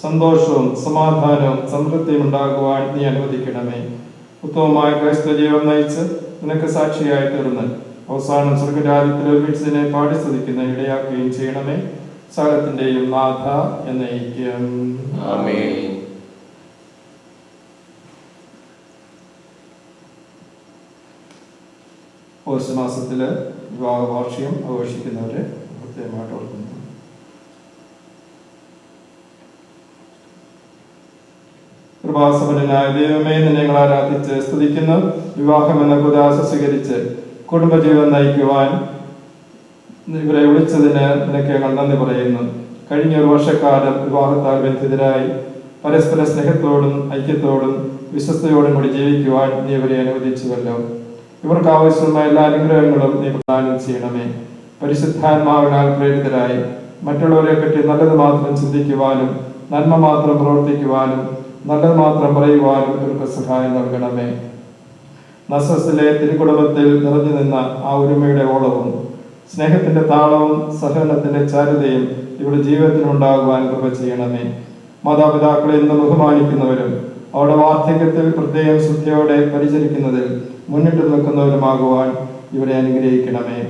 സന്തോഷവും സമാധാനവും സമൃദ്ധിയും ഉണ്ടാകുവാൻ നീ അനുവദിക്കണമേ. ഉത്തമമായ ക്രൈസ്തവ ജീവൻ നയിച്ച് നിനക്ക് സാക്ഷിയായി തീർന്ന് അവസാനം സ്വർഗരാജ്യത്തിൽ ഒരുമിച്ചതിനെ പാടി സ്തുതിക്കുന്ന ഇടയാക്കുകയും ചെയ്യണമേ. സകലത്തിന്റെയും നാഥ എന്നേക്കും. ആമേൻ. ഓഗസ്റ്റ് മാസത്തില് വിവാഹ വാർഷികം ആഘോഷിക്കുന്നവരെ പ്രത്യേകമായിട്ട് ഓർക്കുന്നു. കൃപാസമ്പന്നനായ ദൈവമേ, നിന്നെ ഞങ്ങൾ ആരാധിച്ച് സ്തുതിക്കുന്നു. വിവാഹം എന്ന കുദാശ സ്വീകരിച്ച് കുടുംബജീവിതം നയിക്കുവാൻ ഇവരെ വിളിച്ചതിന് നിനക്ക് ഞങ്ങൾ നന്ദി പറയുന്നു. കഴിഞ്ഞ ഒരു വർഷക്കാലം വിവാഹത്താൽ ബന്ധിതരായി പരസ്പര സ്നേഹത്തോടും ഐക്യത്തോടും വിശ്വസ്തയോടും കൂടി ജീവിക്കുവാൻ നീ ഇവരെ അനുവദിച്ചുവല്ലോ. ഇവർക്ക് ആവശ്യമായ എല്ലാ അനുഗ്രഹങ്ങളും നീ പ്രദാനം ചെയ്യണമേ. പരിശുദ്ധാത്മാവിനാൽ പ്രേരിതരായി മറ്റുള്ളവരെ പറ്റി നല്ലത് മാത്രം ചിന്തിക്കുവാനും നന്മ മാത്രം പ്രവർത്തിക്കുവാനും നല്ലത് മാത്രം പറയുവാനും ഇവർക്ക് സഹായം നൽകണമേ. നസസിലെ തിരുക്കുടുംബത്തിൽ നിറഞ്ഞു നിന്ന ആ ഒരുമയുടെ ഓളവും സ്നേഹത്തിന്റെ താളവും സഹനത്തിന്റെ ചാരുതയും ഇവരുടെ ജീവിതത്തിനുണ്ടാകുവാൻ കൃപ ചെയ്യണമേ. മാതാപിതാക്കളെ ഇന്ന് ബഹുമാനിക്കുന്നവരും അവരുടെ വാർദ്ധക്യത്തിൽ ഹൃദയം ശുദ്ധിയോടെ പരിചരിക്കുന്നതിൽ മുന്നിട്ട് നിൽക്കുന്നവരുമാകുവാൻ ഇവരെ അനുഗ്രഹിക്കണമേ.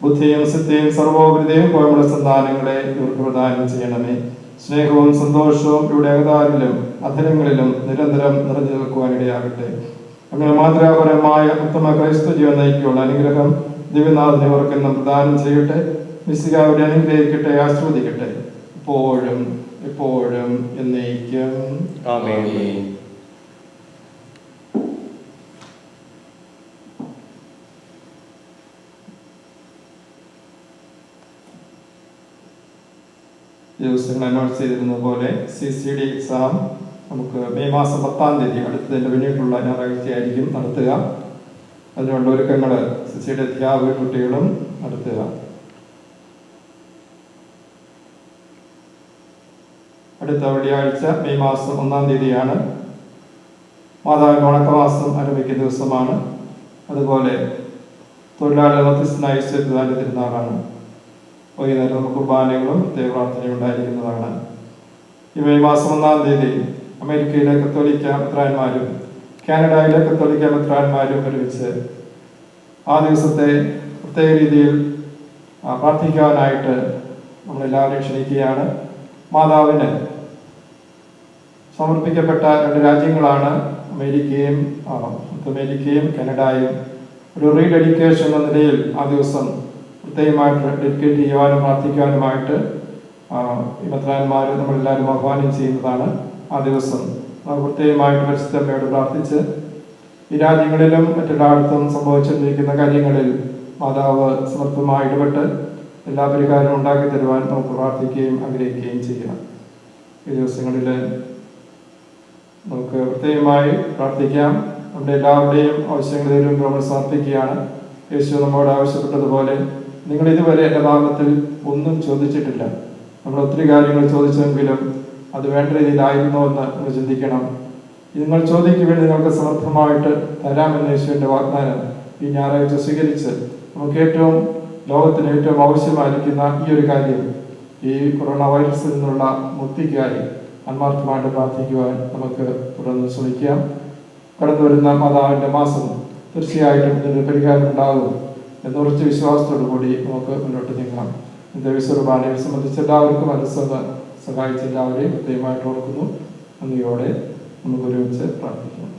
ബുദ്ധിയും സിദ്ധിയും സർവോപരിതയും പോലുള്ള സന്താനങ്ങളെ ഇവർക്ക് പ്രദാനം ചെയ്യണമേ. സ്നേഹവും സന്തോഷവും ഇവിടെ അകതാരിലും അധരങ്ങളിലും നിരന്തരം നിറഞ്ഞു നിൽക്കുവാൻ ഇടയാകട്ടെ. അങ്ങനെ മാതൃകാപരമായ ഉത്തമ ക്രൈസ്തവ ജീവൻ നയിക്കുള്ള അനുഗ്രഹം ദിവ്യനാഥനെ അവർക്കെന്നും പ്രദാനം ചെയ്യട്ടെ. മിശിഹായെ അനുഗ്രഹിക്കട്ടെ, ആസ്വദിക്കട്ടെ, എപ്പോഴും എപ്പോഴും എന്നേക്കും. ആമേൻ. ദിവസങ്ങൾ അനൗൺസ് ചെയ്തിരുന്നത് പോലെ CCD എക്സാം നമുക്ക് മെയ് മാസം 10-ാം തീയതി അടുത്തതിൻ്റെ പിന്നീടുള്ള ഞായറാഴ്ചയായിരിക്കും നടത്തുക. അതിനുള്ള ഒരുക്കങ്ങൾ CCD അധ്യാപക കുട്ടികളും നടത്തുക. അടുത്ത വെള്ളിയാഴ്ച മെയ് മാസം 1-ാം തീയതിയാണ് മാതാവിൻ്റെ വണക്കമാസം ആരംഭിക്കുന്ന ദിവസമാണ്. അതുപോലെ തൊഴിലാളി മധ്യസ്ഥനായ ഈശ്വരദാന്റെ തിരുനാളാണ്. വൈകുന്നേരം നമുക്ക് കുർബാനകളും പ്രത്യേക പ്രാർത്ഥനയും ഉണ്ടായിരിക്കുന്നതാണ്. ഈ മെയ് മാസം 1-ാം തീയതി അമേരിക്കയിലെ കത്തോലിക്ക മെത്രാന്മാരും കാനഡയിലെ കത്തോലിക്ക മെത്രാന്മാരും ഒരുമിച്ച് ആ ദിവസത്തെ പ്രത്യേക രീതിയിൽ പ്രാർത്ഥിക്കാനായിട്ട് നമ്മളെല്ലാവരെയും ക്ഷണിക്കുകയാണ്. മാതാവിന് സമർപ്പിക്കപ്പെട്ട 2 രാജ്യങ്ങളാണ് അമേരിക്കയും കാനഡയും. ഒരു റീഡെഡിക്കേഷൻ എന്ന നിലയിൽ ആ ദിവസം പ്രത്യേകമായിട്ട് ഡെഡിക്കേറ്റ് ചെയ്യുവാനും പ്രാർത്ഥിക്കുവാനുമായിട്ട് ഈ മെത്രാന്മാർ നമ്മളെല്ലാവരും ആഹ്വാനം ചെയ്യുന്നതാണ്. ആ ദിവസം പ്രത്യേകമായിട്ട് പരിശുദ്ധമ്മയോട് പ്രാർത്ഥിച്ച് ഈ രാജ്യങ്ങളിലും മറ്റെല്ലായിടത്തും സംഭവിച്ചുകൊണ്ടിരിക്കുന്ന കാര്യങ്ങളിൽ മാതാവ് സമർത്ഥമായി ഇടപെട്ട് എല്ലാ പരിഹാരവും ഉണ്ടാക്കി തരുവാൻ നമുക്ക് പ്രാർത്ഥിക്കുകയും ആഗ്രഹിക്കുകയും ചെയ്യാം. ഈ ദിവസങ്ങളിൽ നമുക്ക് പ്രത്യേകമായി പ്രാർത്ഥിക്കാം. നമ്മുടെ എല്ലാവരുടെയും ആവശ്യങ്ങളിലും നമ്മൾ സമർപ്പിക്കുകയാണ്. യേശു നമ്മോട് ആവശ്യപ്പെട്ടതുപോലെ നിങ്ങൾ ഇതുവരെ എൻ്റെ നാമത്തിൽ ഒന്നും ചോദിച്ചിട്ടില്ല. നമ്മൾ ഒത്തിരി കാര്യങ്ങൾ ചോദിച്ചെങ്കിലും അത് വേണ്ട രീതിയിലായിരുന്നോ എന്ന് നമ്മൾ ചിന്തിക്കണം. നിങ്ങൾ ചോദിക്കുമ്പോൾ നിങ്ങൾക്ക് സമർത്ഥമായിട്ട് തരാമെന്ന് യേശുവിൻ്റെ വാഗ്ദാനം ഈ ഞായറാഴ്ച സ്വീകരിച്ച് നമുക്ക് ലോകത്തിന് ഏറ്റവും ആവശ്യമായിരിക്കുന്ന ഈ ഒരു കാര്യം, ഈ കൊറോണ വൈറസിൽ നിന്നുള്ള മുക്തിക്കായി ആത്മാർത്ഥമായിട്ട് പ്രാർത്ഥിക്കുവാൻ നമുക്ക് തുടർന്ന് ശ്രമിക്കാം. കടന്നു വരുന്ന മാതാവിൻ്റെ മാസം തീർച്ചയായിട്ടും ഇതിന് പരിഹാരം ഉണ്ടാകും എന്ന ഉറച്ച വിശ്വാസത്തോടു കൂടി നമുക്ക് മുന്നോട്ട് നീങ്ങാം. ദേവസ്വകുർബാനയെ സംബന്ധിച്ച് എല്ലാവർക്കും മനസ്സൊന്ന് സഹായിച്ച എല്ലാവരെയും പ്രത്യേകമായിട്ട് ഓർക്കുന്നു. നന്ദിയോടെ നമുക്ക് ഒരുമിച്ച് പ്രാർത്ഥിക്കാം.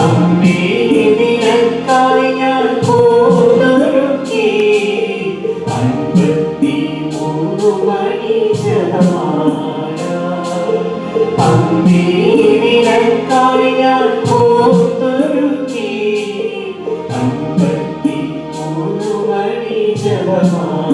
I'm ജപമാല.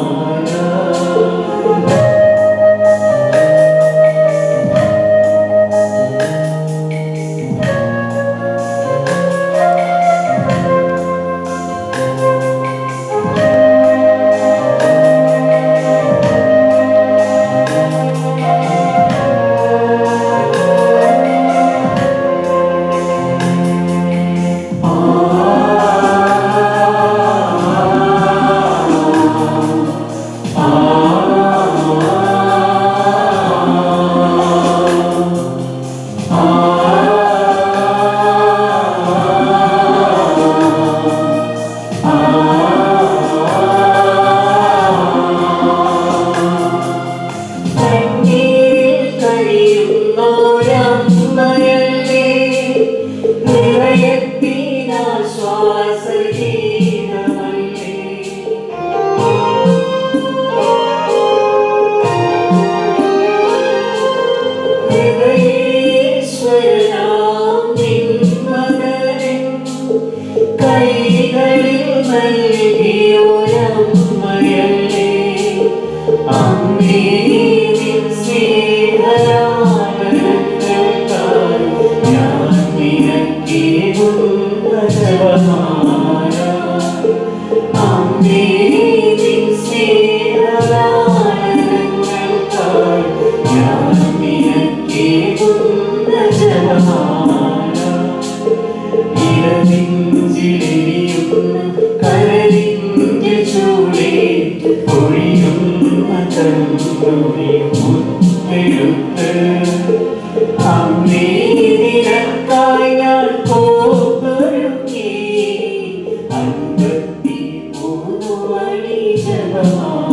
ജപമാല